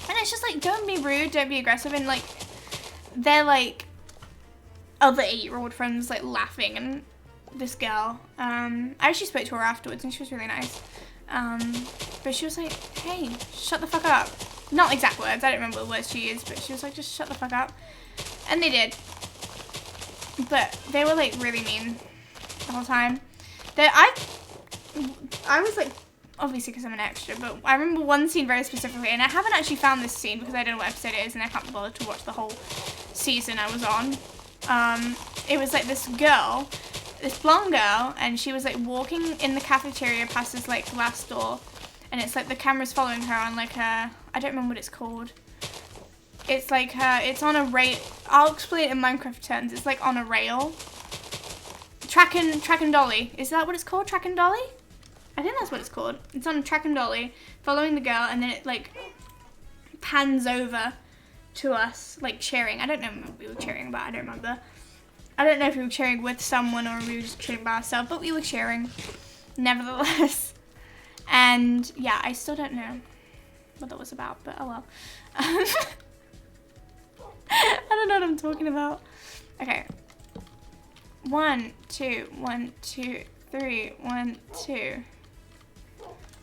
and it's just like, don't be rude, don't be aggressive, and like, they're like, other 8-year-old friends like laughing, and this girl, I actually spoke to her afterwards, and she was really nice, but she was like, hey, shut the fuck up. Not exact words, I don't remember what words she used, but she was like, just shut the fuck up, and they did, but they were like really mean the whole time. I was like, obviously because I'm an extra, but I remember one scene very specifically, and I haven't actually found this scene because I don't know what episode it is, and I can't be bothered to watch the whole season I was on. It was like this girl, this blonde girl, and she was like walking in the cafeteria past this like glass door, and it's like the camera's following her on like a, I don't remember what it's called. It's like it's on a rail. I'll explain it in Minecraft terms. It's like on a rail. Track and dolly. Is that what it's called? Track and dolly? I think that's what it's called. It's on a track and dolly, following the girl, and then it like pans over to us, like cheering. I don't know what we were cheering about. I don't remember. I don't know if we were cheering with someone or we were just cheering by ourselves, but we were cheering, nevertheless. And yeah, I still don't know what that was about, but oh well. I don't know what I'm talking about. Okay. 1, 2, 1, 2, 3, 1, 2.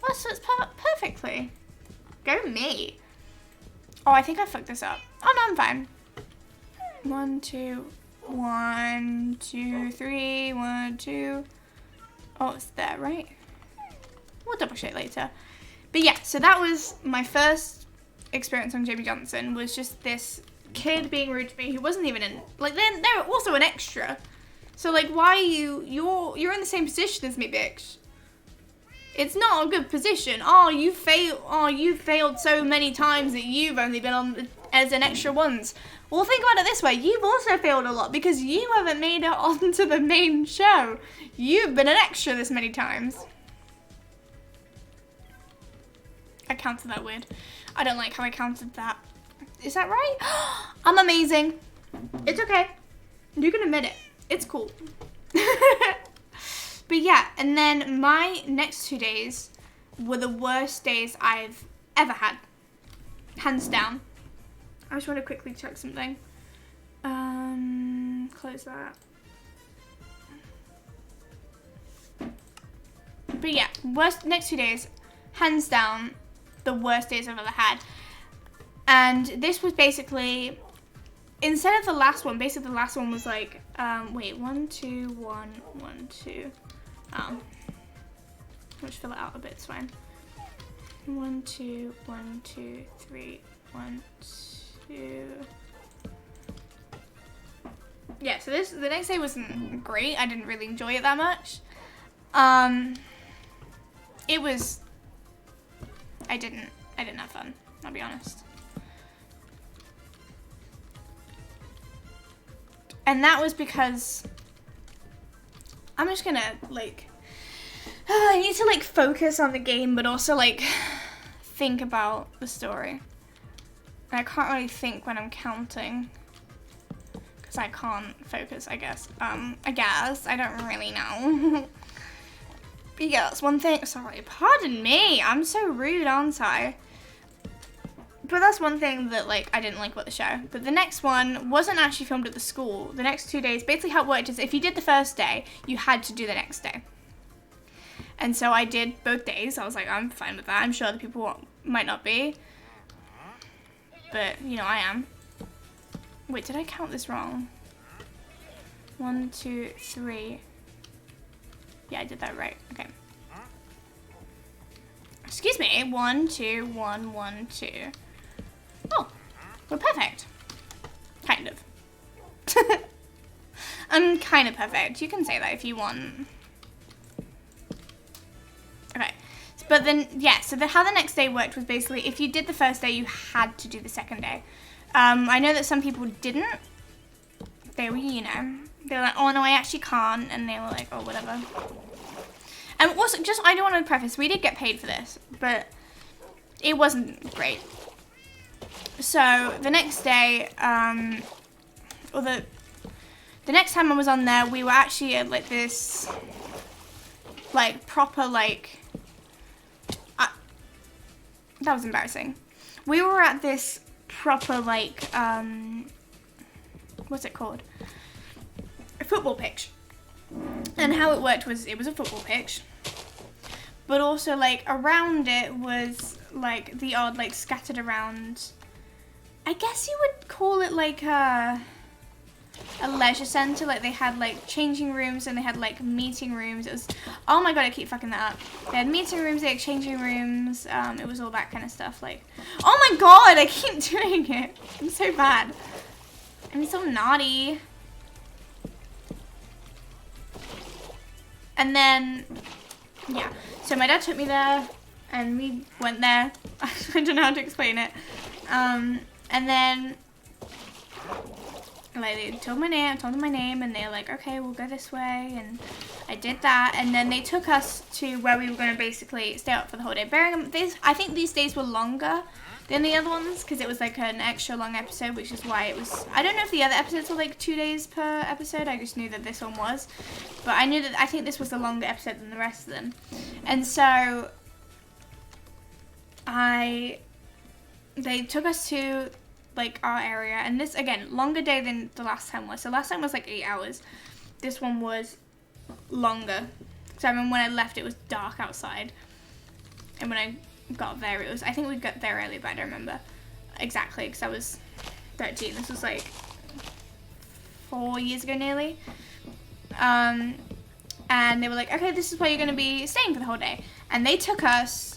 Oh, so it's perfectly. Go me. Oh, I think I fucked this up. Oh no, I'm fine. 1, 2, 1, 2, 3, 1, 2. Oh, it's there, right? We'll double check later. But yeah, so that was my first experience on Jamie Johnson, was just this kid being rude to me who wasn't even in, like, they're also an extra. So like, why are you're in the same position as me, bitch. It's not a good position. Oh, you failed so many times that you've only been on as an extra once. Well, think about it this way. You've also failed a lot because you haven't made it onto the main show. You've been an extra this many times. I counted that weird. I don't like how I counted that. Is that right? I'm amazing. It's okay. You can admit it. It's cool. But yeah, and then my next 2 days were the worst days I've ever had. Hands down. I just want to quickly check something. Close that. But yeah, next 2 days, hands down, the worst days I've ever had. And this was basically, instead of the last one, basically the last one was like, wait, 1, 2, 1, 1, 2. Let's fill it out a bit, it's fine. 1, 2, 1, 2, 3, 1, 2. Yeah, so the next day wasn't great. I didn't really enjoy it that much. It was, I didn't have fun, I'll be honest. And that was because I'm just gonna like, I need to like focus on the game, but also like think about the story. I can't really think when I'm counting because I can't focus, I guess. I don't really know. But yeah, that's one thing. Sorry, pardon me. I'm so rude, aren't I? But that's one thing that like I didn't like about the show. But the next one wasn't actually filmed at the school. The next 2 days, basically how it worked is if you did the first day, you had to do the next day. And so I did both days. I was like, I'm fine with that. I'm sure other people might not be. But, you know, I am. Wait, did I count this wrong? 1, 2, 3. Yeah, I did that right. Okay. Excuse me. 1, 2, 1, 1, 2. Oh, we're perfect. Kind of. I'm kind of perfect. You can say that if you want. Okay. But then, yeah, so how the next day worked was basically if you did the first day, you had to do the second day. I know that some people didn't. They were, you know, they were like, oh no, I actually can't. And they were like, oh, whatever. And also, just, I don't want to preface, we did get paid for this, but it wasn't great. So the next day, or the next time I was on there, we were actually at like this, like proper like, that was embarrassing. We were at this proper like, what's it called? A football pitch. And how it worked was it was a football pitch. But also like around it was like the odd like scattered around, I guess you would call it like a leisure center. Like they had like changing rooms and they had like meeting rooms. It was, oh my god, I keep fucking that up. They had meeting rooms, they had changing rooms. It was all that kind of stuff. Like, oh my god, I keep doing it. I'm so bad. I'm so naughty. And then, yeah. So my dad took me there, and we went there. I don't know how to explain it. And then, like, they told my name, I told them my name, and they were like, okay, we'll go this way, and I did that, and then they took us to where we were going to basically stay out for the whole day. I think these days were longer than the other ones, because it was like an extra long episode, which is why it was, I don't know if the other episodes were like 2 days per episode, I just knew that this one was, but I think this was the longer episode than the rest of them, and so, they took us to like our area, and this again longer day than the last time was. So last time was like 8 hours. This one was longer. So I remember when I left, it was dark outside, and when I got there, it was, I think we got there early, but I don't remember exactly because I was 13. This was like 4 years ago nearly. And they were like, okay, this is where you're going to be staying for the whole day, and they took us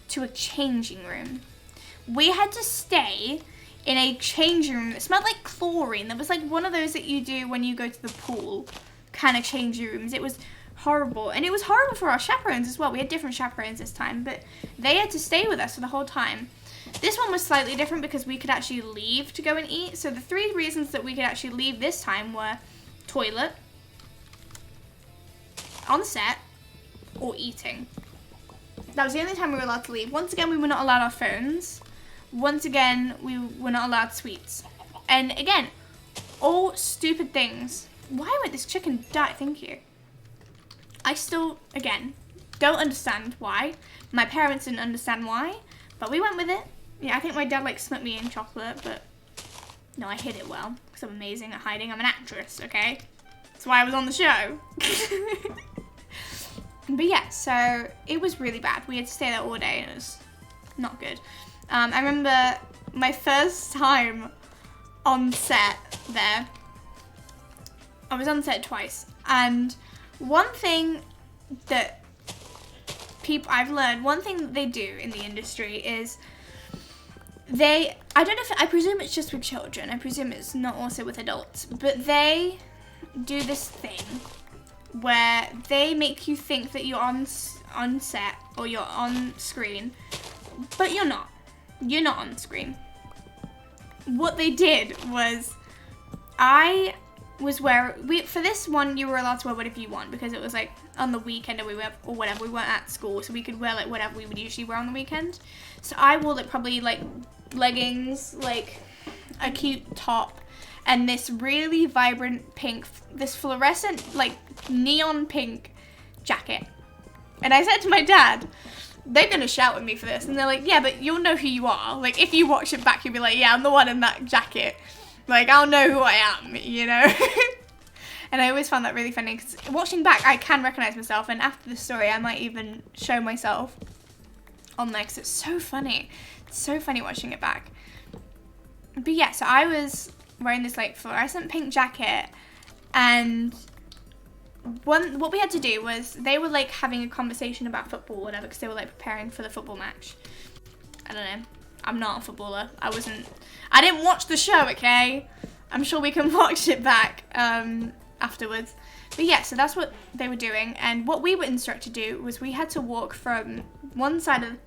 to a changing room. We had to stay in a changing room that smelled like chlorine. That was like one of those that you do when you go to the pool kind of changing rooms. It was horrible, and it was horrible for our chaperones as well. We had different chaperones this time, but they had to stay with us for the whole time. This one was slightly different because we could actually leave to go and eat. So the 3 reasons that we could actually leave this time were toilet, on set, or eating. That was the only time we were allowed to leave. Once again, we were not allowed our phones. Once again, we were not allowed sweets. And again, all stupid things. Why would this chicken die? Thank you. I still, again, don't understand why. My parents didn't understand why, but we went with it. Yeah, I think my dad like snuck me in chocolate, but no, I hid it well because I'm amazing at hiding. I'm an actress, okay? That's why I was on the show. But yeah, so it was really bad. We had to stay there all day, and it was not good. I remember my first time on set there. I was on set twice, and one thing that I've learned, one thing that they do in the industry is I presume it's just with children, I presume it's not also with adults, but they do this thing where they make you think that you're on set or you're on screen, but you're not on screen. What they did was, for this one, you were allowed to wear whatever you want because it was like on the weekend or whatever. We weren't at school, so we could wear like whatever we would usually wear on the weekend. So I wore like probably like leggings, like a cute top, and this really vibrant pink, this fluorescent like neon pink jacket. And I said to my dad, they're gonna shout at me for this, and they're like, yeah, but you'll know who you are. Like if you watch it back, you'll be like, yeah, I'm the one in that jacket. Like, I'll know who I am, you know? And I always found that really funny, because watching back, I can recognize myself, and after the story, I might even show myself on there, because it's so funny. It's so funny watching it back. But yeah, so I was wearing this, like, fluorescent pink jacket, and what we had to do was, they were, like, having a conversation about football or whatever, because they were, like, preparing for the football match. I don't know. I'm not a footballer. I didn't watch the show, okay? I'm sure we can watch it back afterwards. But yeah, so that's what they were doing. And what we were instructed to do was we had to walk from one side of,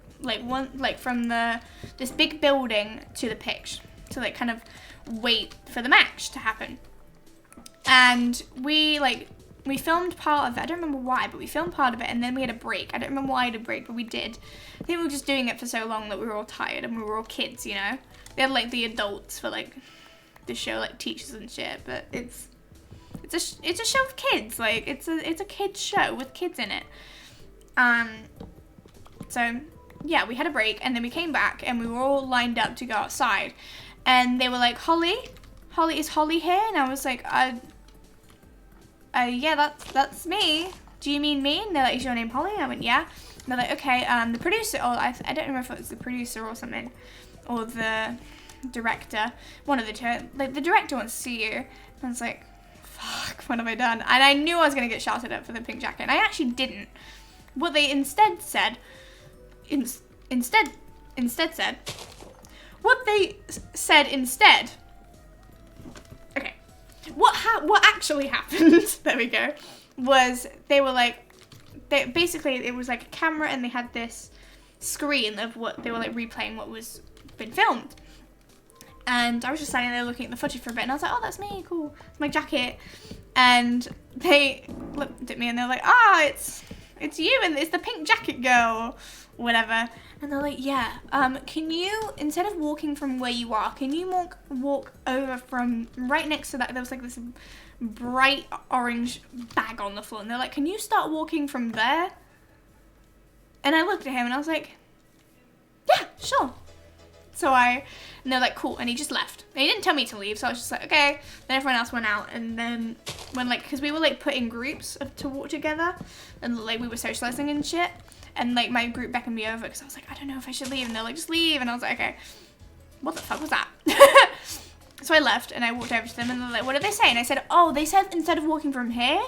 from this big building to the pitch. To like kind of wait for the match to happen. And we filmed part of it. I don't remember why, but we filmed part of it, and then we had a break. I don't remember why I had a break, but we did. I think we were just doing it for so long that we were all tired, and we were all kids, you know? They had, like, the adults for, like, the show, like, teachers and shit, but it's a show of kids. Like, it's a kids show with kids in it. So, yeah, we had a break, and then we came back, and we were all lined up to go outside. And they were like, Holly, is Holly here? And I was like, yeah, that's me. Do you mean me? And they're like, is your name Holly? And I went, yeah. And they're like, okay, the producer, or I don't remember if it was the producer or something, or the director, one of the two, like, the director wants to see you. And I was like, fuck, what have I done? And I knew I was going to get shouted at for the pink jacket, and I actually didn't. What they instead said, okay, what actually happened, there we go, was they were like, basically it was like a camera, and they had this screen of what they were like replaying what was been filmed. And I was just standing there looking at the footage for a bit, and I was like, oh, that's me, cool, it's my jacket. And they looked at me and they're like, it's you, and it's the pink jacket girl, or whatever. And they're like, yeah, can you, instead of walking from where you are, can you walk over from right next to that, there was like this bright orange bag on the floor, and they're like, can you start walking from there? And I looked at him and I was like, yeah, sure. And they're like, cool, and he just left. And he didn't tell me to leave, so I was just like, okay. Then everyone else went out, and then when, like, because we were, like, put in groups to walk together, and, like, we were socializing and shit, and, like, my group beckoned me over, because I was like, I don't know if I should leave, and they're like, just leave, and I was like, okay, what the fuck was that? So I left, and I walked over to them, and they're like, what did they say? And I said, oh, they said instead of walking from here,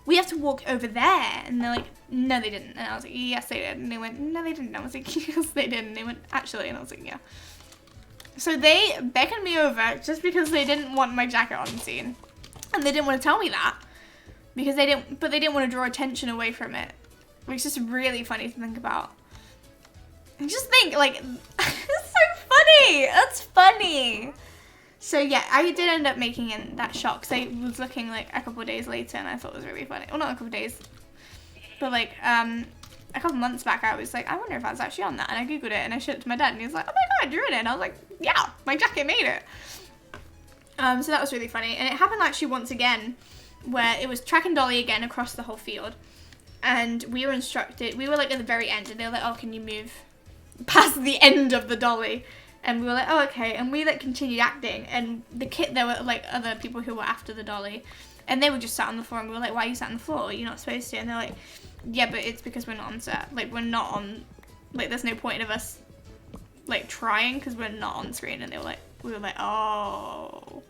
we have to walk over there. And they're like, no, they didn't. And I was like, yes, they did. And they went, no, they didn't. I was like, yes, they did. And they went, actually. And I was like, yeah. So they beckoned me over just because they didn't want my jacket on scene. And they didn't want to tell me that. Because they didn't want to draw attention away from it. Which is just really funny to think about. And just think, like, it's so funny. That's funny. So yeah, I did end up making in that shot, because I was looking like a couple of days later, and I thought it was really funny. Well, not a couple of days, but like a couple months back, I was like, I wonder if I was actually on that, and I googled it, and I showed it to my dad, and he was like, oh my god, you're in it, and I was like, yeah, my jacket made it. So that was really funny, and it happened actually once again, where it was track and dolly again across the whole field, and we were instructed, we were like at the very end, and they were like, oh, can you move past the end of the dolly? And we were like, oh, okay. And we, like, continued acting. And there were, like, other people who were after the dolly. And they were just sat on the floor. And we were like, why are you sat on the floor? You're not supposed to. And they're like, yeah, but it's because we're not on set. Like, we're not on, like, there's no point of us like trying because we're not on screen, and we were like, oh,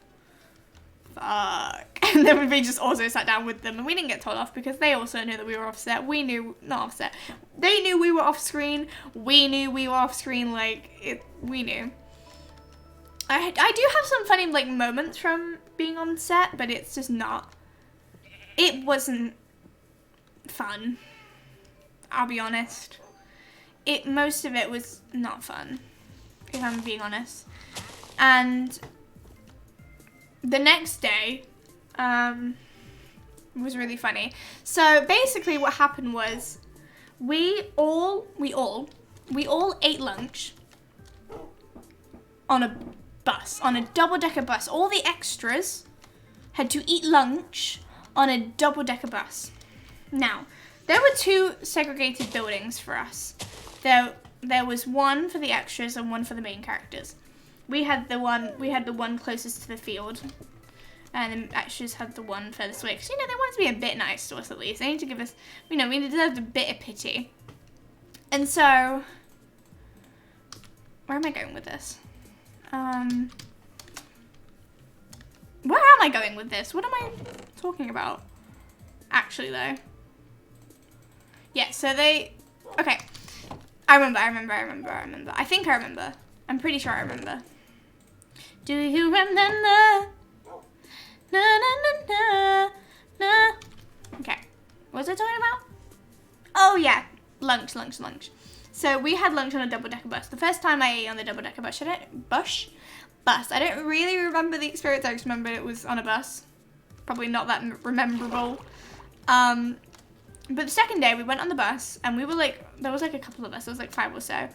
fuck. And then we just also sat down with them, and we didn't get told off because they also knew that we were offset. We knew, not offset. They knew we were off screen. We knew we were off screen. Like we knew. I do have some funny like moments from being on set, but it's just not. It wasn't fun. I'll be honest. Most of it was not fun, if I'm being honest. And the next day was really funny. So basically what happened was we all ate lunch on a bus, on a double-decker bus. All the extras had to eat lunch on a double-decker bus. Now, there were 2 segregated buildings for us. There was one for the extras and one for the main characters. We had the one closest to the field, and the extras had the one furthest away. Because, they wanted to be a bit nice to us at least. They need to give us, we deserved a bit of pity. And so, where am I going with this? Where am I going with this? What am I talking about? Actually, though. Yeah, so okay. I remember. I think I remember. I'm pretty sure I remember. Do you remember? Na, na, na, na, na. Okay. What was I talking about? Oh, yeah. Lunch. So we had lunch on a double-decker bus. The first time I ate on the double-decker bus. I don't really remember the experience. I just remember it was on a bus. Probably not that memorable. But the second day we went on the bus, and we were like, there was like a couple of us, there was like 5 or so,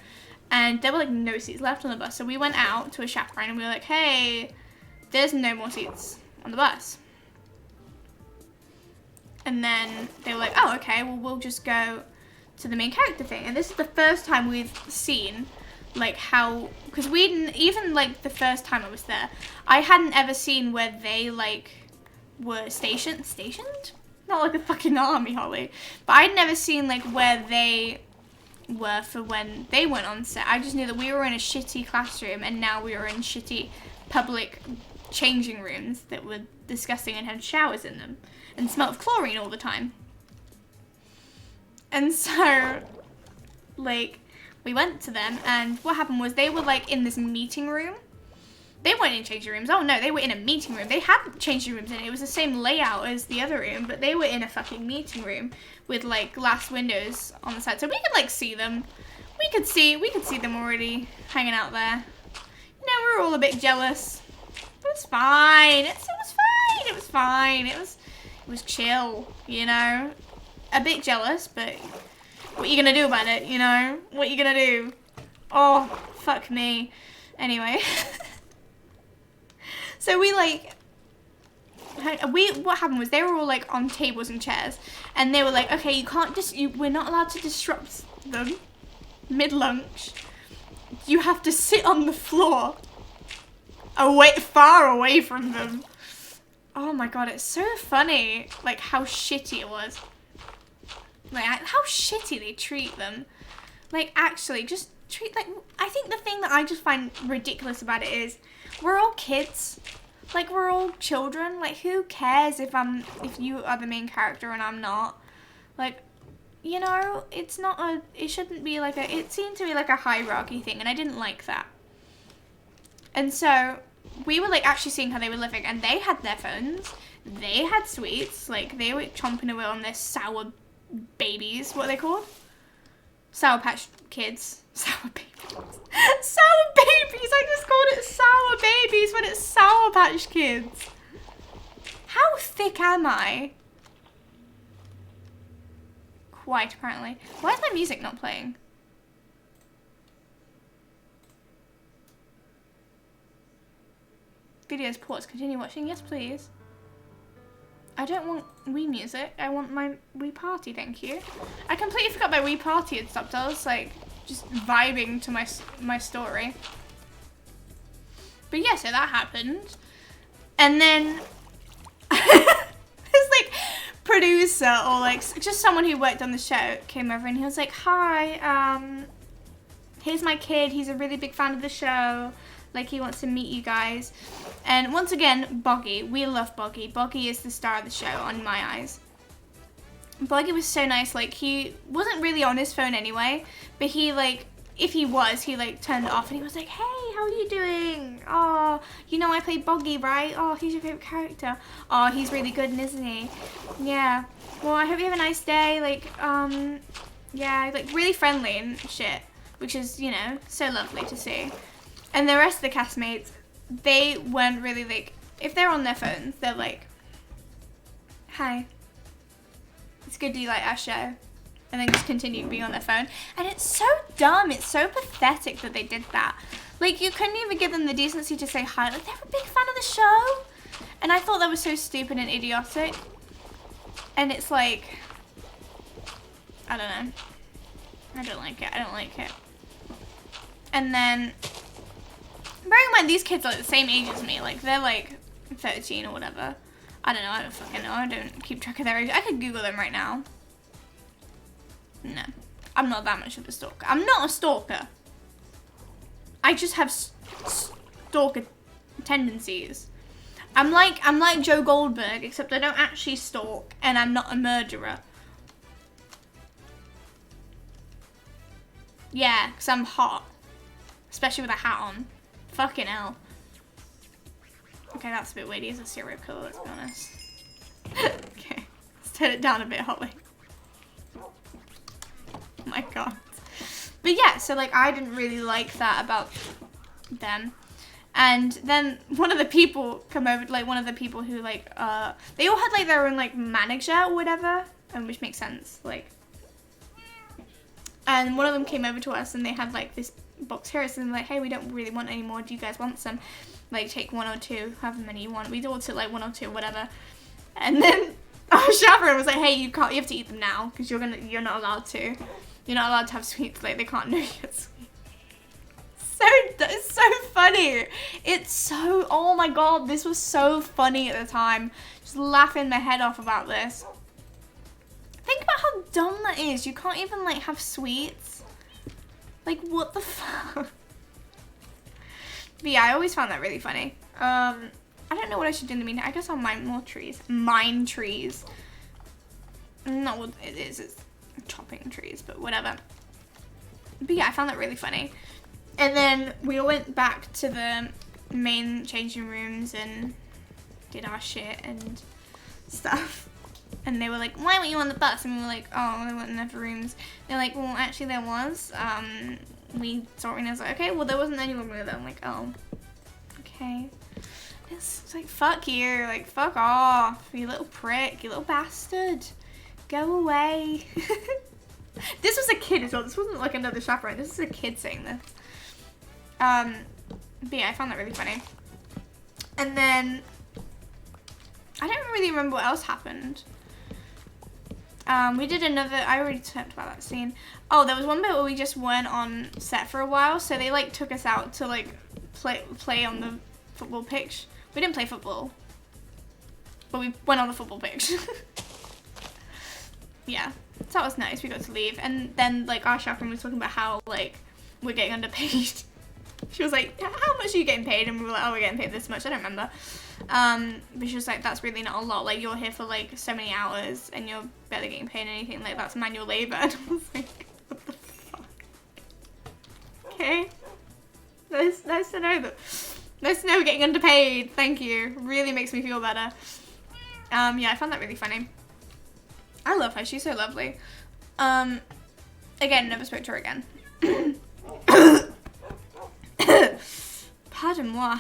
and there were like no seats left on the bus. So we went out to a chaperone and we were like, hey, there's no more seats on the bus. And then they were like, oh, okay, well, we'll just go to the main character thing. And this is the first time we've seen like how, because we didn't, even like the first time I was there, I hadn't ever seen where they like were stationed? Not like a fucking army, Holly. But I'd never seen like where they were for when they went on set. I just knew that we were in a shitty classroom, and now we were in shitty public changing rooms that were disgusting and had showers in them and smelled of chlorine all the time. And so, like, we went to them, and what happened was they were like in this meeting room. They weren't in changing rooms. Oh no, they were in a meeting room. They had changing rooms in it. It was the same layout as the other room, but they were in a fucking meeting room with like glass windows on the side, so we could like see them. We could see them already hanging out there. We were all a bit jealous. It was fine. It was fine. It was chill. A bit jealous, but what you gonna do about it? What you gonna do? Oh, fuck me. Anyway. So what happened was they were all like on tables and chairs, and they were like, okay, we're not allowed to disrupt them mid-lunch. You have to sit on the floor far away from them. Oh my god, it's so funny, like how shitty it was. Like how shitty they treat them. Like actually just treat, like, I think the thing that I just find ridiculous about it is we're all kids. Like, we're all children. Like, who cares if you are the main character and I'm not? Like, it shouldn't be like it seemed to be like a hierarchy thing, and I didn't like that. And so we were like actually seeing how they were living, and they had their phones, they had sweets, like they were chomping away on their sour babies. What are they called? Sour Patch Kids. Sour babies. Sour babies! I just called it sour babies when it's Sour Patch Kids. How thick am I? Quite, apparently. Why is my music not playing? Videos paused. Continue watching. Yes, please. I don't want Wii music. I want my Wii Party, thank you. I completely forgot my Wii Party had stopped. I was like just vibing to my story. But yeah, so that happened. And then this like producer or like just someone who worked on the show came over, and he was like, hi, here's my kid, he's a really big fan of the show, like he wants to meet you guys. And once again, Boggy, we love Boggy. Boggy is the star of the show on my eyes. Boggy was so nice, like he wasn't really on his phone anyway, but he like, if he was, he like turned it off and he was like, hey, how are you doing? Oh, you know I play Boggy, right? Oh, he's your favorite character. Oh, he's really good, isn't he? Yeah. Well, I hope you have a nice day. Like, yeah, like really friendly and shit, which is, you know, so lovely to see. And the rest of the castmates, they weren't really like, if they're on their phones, they're like, hi, it's good, do you like our show? And then just continue to be on their phone. And it's so dumb, it's so pathetic that they did that. Like, you couldn't even give them the decency to say hi. Like, they're a big fan of the show. And I thought that was so stupid and idiotic. And it's like, I don't know. I don't like it, I don't like it. And then, bearing in mind, these kids are like the same age as me. Like, they're like 13 or whatever. I don't know, I don't fucking know. I don't keep track of their age. I could Google them right now. No, I'm not that much of a stalker. I'm not a stalker. I just have stalker tendencies. I'm like Joe Goldberg, except I don't actually stalk, and I'm not a murderer. Yeah, because I'm hot. Especially with a hat on. Fucking hell. Okay, that's a bit weird. He's a serial killer, let's be honest. Okay, let's turn it down a bit, Holly. Oh my god. But yeah, so like I didn't really like that about them. And then one of the people come over, like one of the people who like, they all had like their own like manager or whatever, which makes sense, like. And one of them came over to us and they had like this box here, and like, hey, we don't really want any more, do you guys want some? Like take one or two, however many you want. We all took like one or two, whatever. And then our chaperone was like, hey, you have to eat them now, because you're not allowed to. You're not allowed to have sweets, like they can't know you're sweet. It's so funny. It's so, oh my god, this was so funny at the time. Just laughing my head off about this. Think about how dumb that is. You can't even like have sweets. Like what the fuck? But yeah, I always found that really funny. I don't know what I should do in the meantime. I guess I'll mine more trees. Mine trees. Not what it is, it's chopping trees, but whatever. But yeah, I found that really funny. And then we all went back to the main changing rooms and did our shit and stuff. And they were like, why weren't you on the bus? And we were like, oh, there weren't enough rooms. They're like, well, actually there was. We saw it and I was like, okay, well, there wasn't anyone with them. I'm like, oh, okay. It's like, fuck you. Like, fuck off, you little prick, you little bastard. Go away. This was a kid as well. This wasn't like another chaperone. This is a kid saying this. But yeah, I found that really funny. And then, I don't really remember what else happened. We did another, I already talked about that scene. Oh, there was one bit where we just weren't on set for a while, so they like took us out to like play on the football pitch. We didn't play football, but we went on the football pitch. Yeah, so that was nice, we got to leave. And then like our chaperone was talking about how like we're getting underpaid. She was like, how much are you getting paid? And we were like, oh, we're getting paid this much, I don't remember. But she was like, that's really not a lot, like you're here for like so many hours and you're barely getting paid anything, like that's manual labor. And I was like, what the fuck? Okay, nice to know that. Nice to know we're getting underpaid, thank you, really makes me feel better. Yeah, I found that really funny. I love her, she's so lovely. Again, never spoke to her again. Pardon-moi.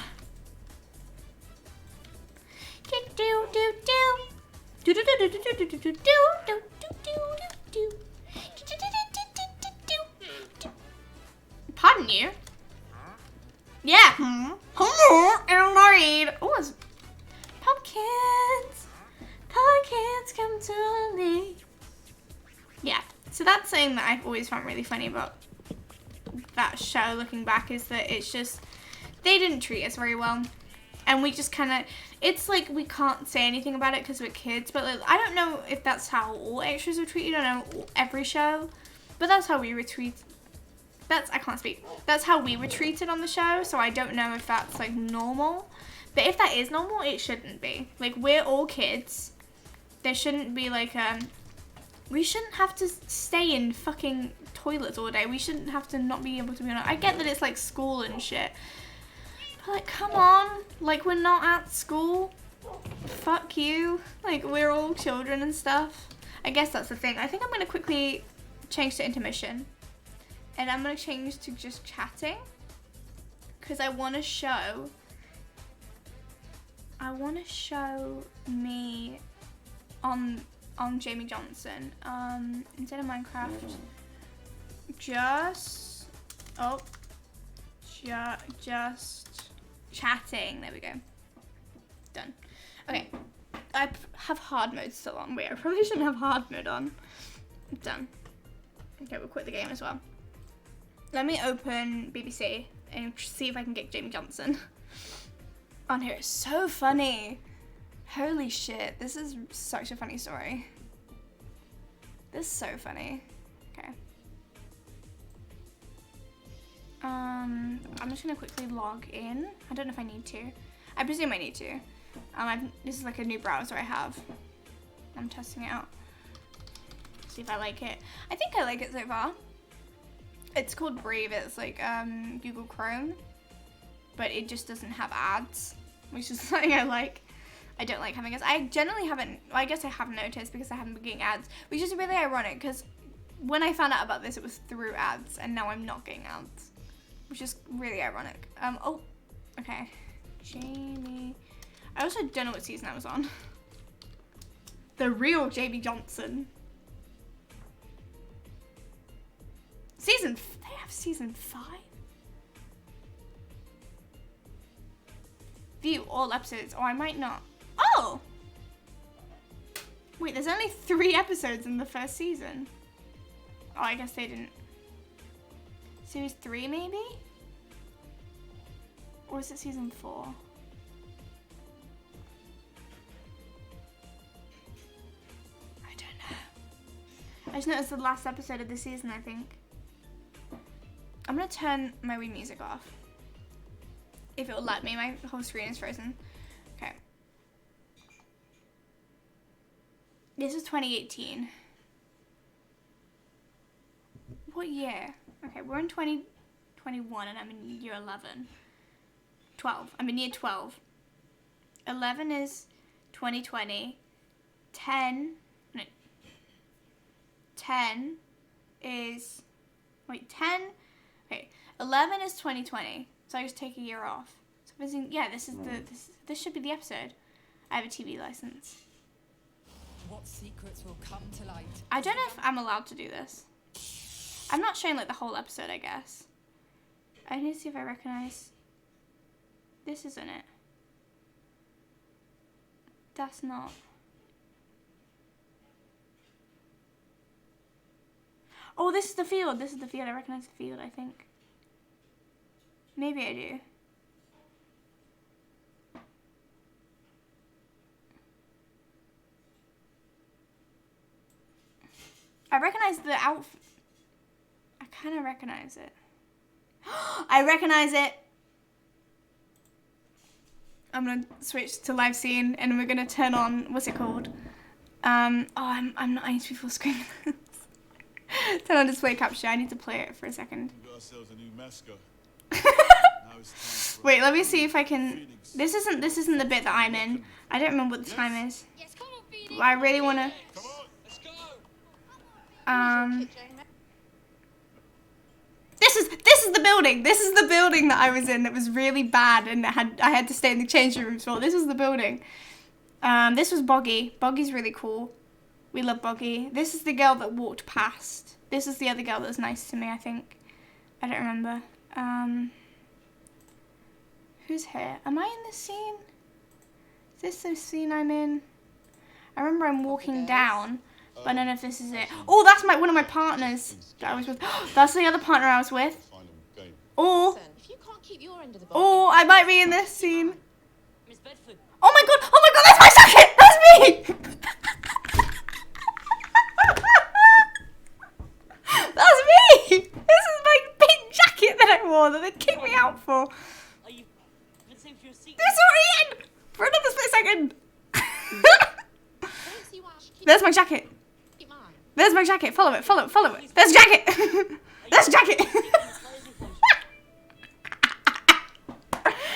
Pardon you? Yeah. And Lorraine. Oh, it's pumpkins. Pumpkins come to me. Yeah. So that's something that I've always found really funny about that show, looking back, is that it's just, they didn't treat us very well. And we just kind of, it's like we can't say anything about it because we're kids, but like, I don't know if that's how all extras are treated. I don't know every show, but that's how we were treated. I can't speak. That's how we were treated on the show, so I don't know if that's like normal. But if that is normal, it shouldn't be. Like, we're all kids. There shouldn't be like we shouldn't have to stay in fucking toilets all day. We shouldn't have to not be able to be on. I get that it's like school and shit. But like, come on. Like, we're not at school. Fuck you. Like, we're all children and stuff. I guess that's the thing. I think I'm gonna quickly change to intermission. And I'm gonna change to just chatting. Because I wanna show me on Jamie Johnson. Instead of Minecraft, just chatting. There we go. Done. Okay. I have hard mode still on. Wait, I probably shouldn't have hard mode on. Done. Okay, we'll quit the game as well. Let me open BBC and see if I can get Jamie Johnson on here. It's so funny. Holy shit, this is such a funny story. This is so funny. Okay. I'm just gonna quickly log in. I don't know if I need to. I presume I need to. This is like a new browser I have. I'm testing it out. See if I like it. I think I like it so far. It's called Brave. It's like Google Chrome, but it just doesn't have ads, which is something I like. I don't like having ads. I generally haven't, well, I guess I have noticed because I haven't been getting ads, which is really ironic because when I found out about this, it was through ads, and now I'm not getting ads, which is really ironic. Oh, okay. Jamie. I also don't know what season I was on. The real Jamie Johnson. They have season 5? View all episodes. Oh, I might not. Oh! Wait, there's only 3 episodes in the first season. Oh, I guess they didn't. Series 3, maybe? Or is it season 4? I don't know. I just noticed the last episode of the season, I think. I'm gonna turn my Wii music off. If it will let me, my whole screen is frozen. Okay. This is 2018. What year? Okay, we're in 2021 and I'm in year 11. 12. I'm in year 12. 11 is 2020. 10 is... Wait, 10... Okay, 11 is 2020, so I just take a year off. So yeah, this should be the episode. I have a TV license. What secrets will come to light? I don't know if I'm allowed to do this. I'm not showing like the whole episode, I guess. I need to see if I recognize. This isn't it. That's not. Oh, this is the field. This is the field. I recognize the field, I think. Maybe I do. I recognize the outfit. I kind of recognize it. I recognize it. I'm going to switch to live scene and we're going to turn on, what's it called? Oh, I'm not, I need to be full screen. Turn on display capture. I need to play it for a second. We got ourselves a new mascot. Wait, let me see if I can. This isn't the bit that I'm in. I don't remember what the time is. Yes, come on, Phoenix. I really want to. Come on. Let's go. This is the building. This is the building that I was in. That was really bad, and I had to stay in the changing rooms for. This is the building. This was Boggy. Boggy's really cool. We love Boggy. This is the girl that walked past. This is the other girl that was nice to me, I think. I don't remember. Who's here? Am I in this scene? Is this the scene I'm in? I remember I'm walking down, but I don't know if this is it. Oh, that's one of my partners that I was with. That's the other partner I was with. Or, If you can't keep your end of the I might be in this scene. Miss Bedford. Oh my god, that's my socket! That's me! That's me! This is my pink for that they'd kick me out for. Are you convincing for your secret? This already end for another split second. There's my jacket. There's my jacket. Follow it. Follow it. Follow it. There's jacket. There's jacket.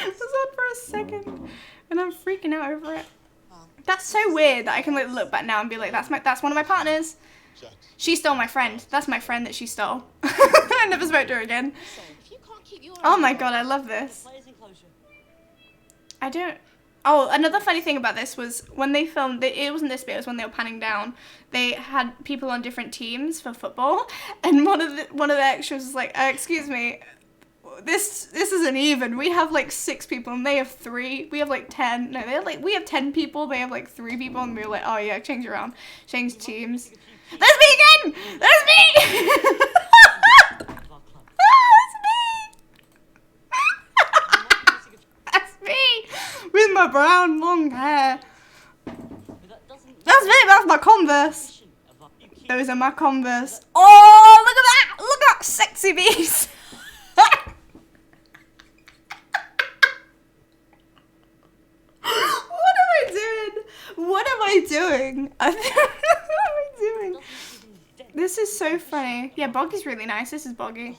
This was on for a second, and I'm freaking out over it. That's so weird that I can like look back now and be like, that's one of my partners. She stole my friend. That's my friend that she stole. I never spoke to her again. Oh my god, I love this. I don't. Oh, another funny thing about this was when they filmed, it wasn't this bit, it was when they were panning down, they had people on different teams for football, and one of the extras was like, excuse me, this isn't even. We have like 6 people and they have 3. We have like 10. No, they have like, we have 10 people, they have like 3 people, and we were like, oh yeah, change around. Change teams. There's me again! There's me! With my brown long hair. That's me, that's my Converse. Those are my Converse. Oh, look at that! Look at that sexy beast! What am I doing? What am I doing? What am I doing? This is so funny. Yeah, Boggy's really nice. This is Boggy.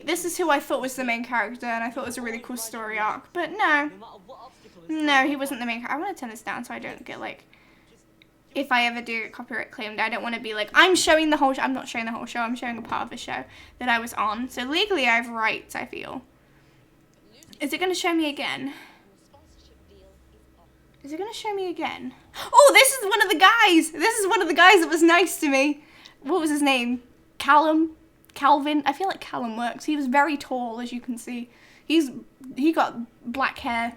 This is who I thought was the main character, and I thought it was a really cool story arc. But no. No, he wasn't the main character. I want to turn this down so I don't get, like, if I ever do get copyright claimed, I don't want to be like, I'm showing the whole show. I'm not showing the whole show. I'm showing a part of the show that I was on. So legally, I have rights, I feel. Is it going to show me again? Is it going to show me again? Oh, this is one of the guys. This is one of the guys that was nice to me. What was his name? Calvin. I feel like Callum works. He was very tall, as you can see. He got black hair.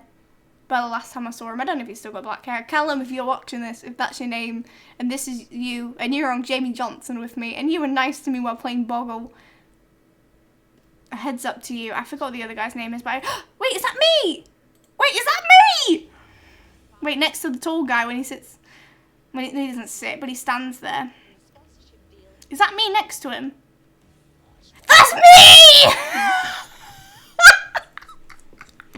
But the last time I saw him, I don't know if he's still got black hair. Callum, if you're watching this, if that's your name, and this is you, and you're on Jamie Johnson with me, and you were nice to me while playing Boggle, a heads up to you. I forgot what the other guy's name is, but wait, is that me? Wait, is that me? Wait, next to the tall guy when he sits, he doesn't sit, but he stands there. Is that me next to him? That's me!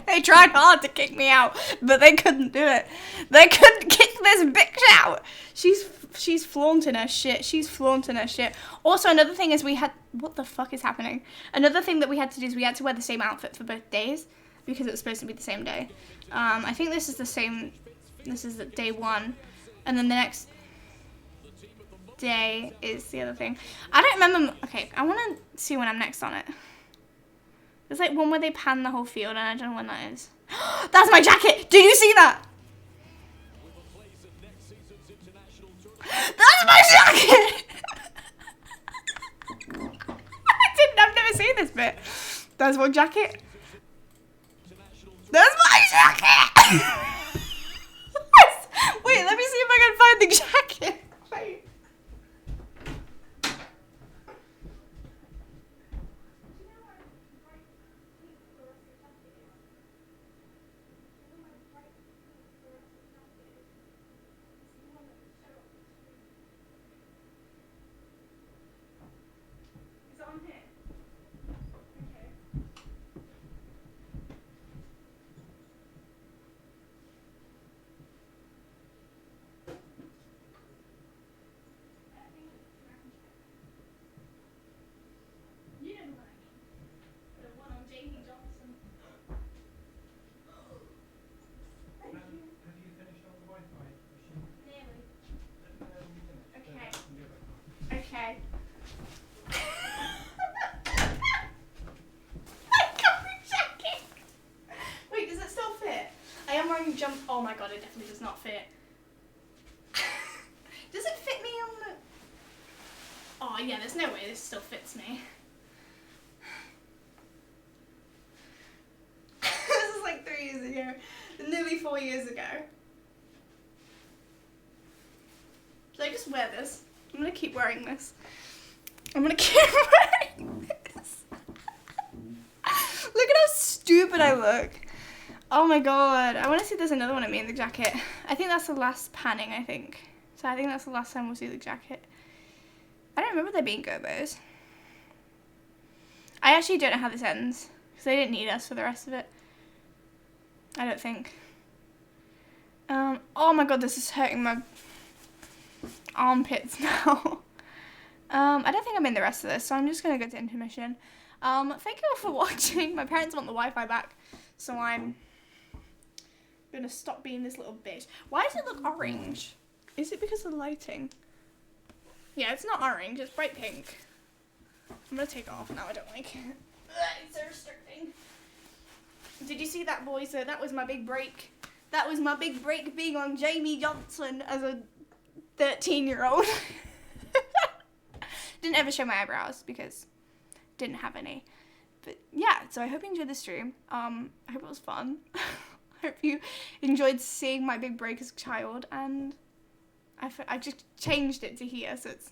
They tried hard to kick me out, but they couldn't do it. They couldn't kick this bitch out. She's flaunting her shit. She's flaunting her shit. Also, another thing is what the fuck is happening? Another thing that we had to do is we had to wear the same outfit for both days because it was supposed to be the same day. I think this is the same. This is day 1, and then the next day is the other thing. I don't remember. Okay, I want to see when I'm next on it. There's like one where they pan the whole field, and I don't know when that is. That's my jacket! Did you see that? That's my jacket! I've never seen this bit. There's my jacket. There's my jacket! Wait, let me see if I can find the jacket. Wait. Okay. Wait, does it still fit? I am wearing oh my god, it definitely does not fit. Does it fit me on the... Oh yeah, there's no way this still fits me. This is like 3 years ago. Nearly 4 years ago. Should I just wear this? I'm gonna keep wearing this. I'm gonna keep wearing this. Look at how stupid I look. Oh my god. I want to see if there's another one of me in the jacket. I think that's the last panning, I think. So I think that's the last time we'll see the jacket. I don't remember there being gobos. I actually don't know how this ends. because they didn't need us for the rest of it. I don't think. Oh my god, this is hurting my armpits now. I don't think I'm in the rest of this, so I'm just going to go to intermission. Thank you all for watching. My parents want the Wi-Fi back, so I'm going to stop being this little bitch. Why does it look orange? Is it because of the lighting? Yeah, it's not orange, it's bright pink. I'm going to take it off now, I don't like it. It's so restricting. Did you see that, boys? So that was my big break. That was my big break being on Jamie Johnson as a 13-year-old. Didn't ever show my eyebrows because didn't have any. But yeah, so I hope you enjoyed the stream. I hope it was fun. I hope you enjoyed seeing my big break as a child, and I just changed it to here, so it's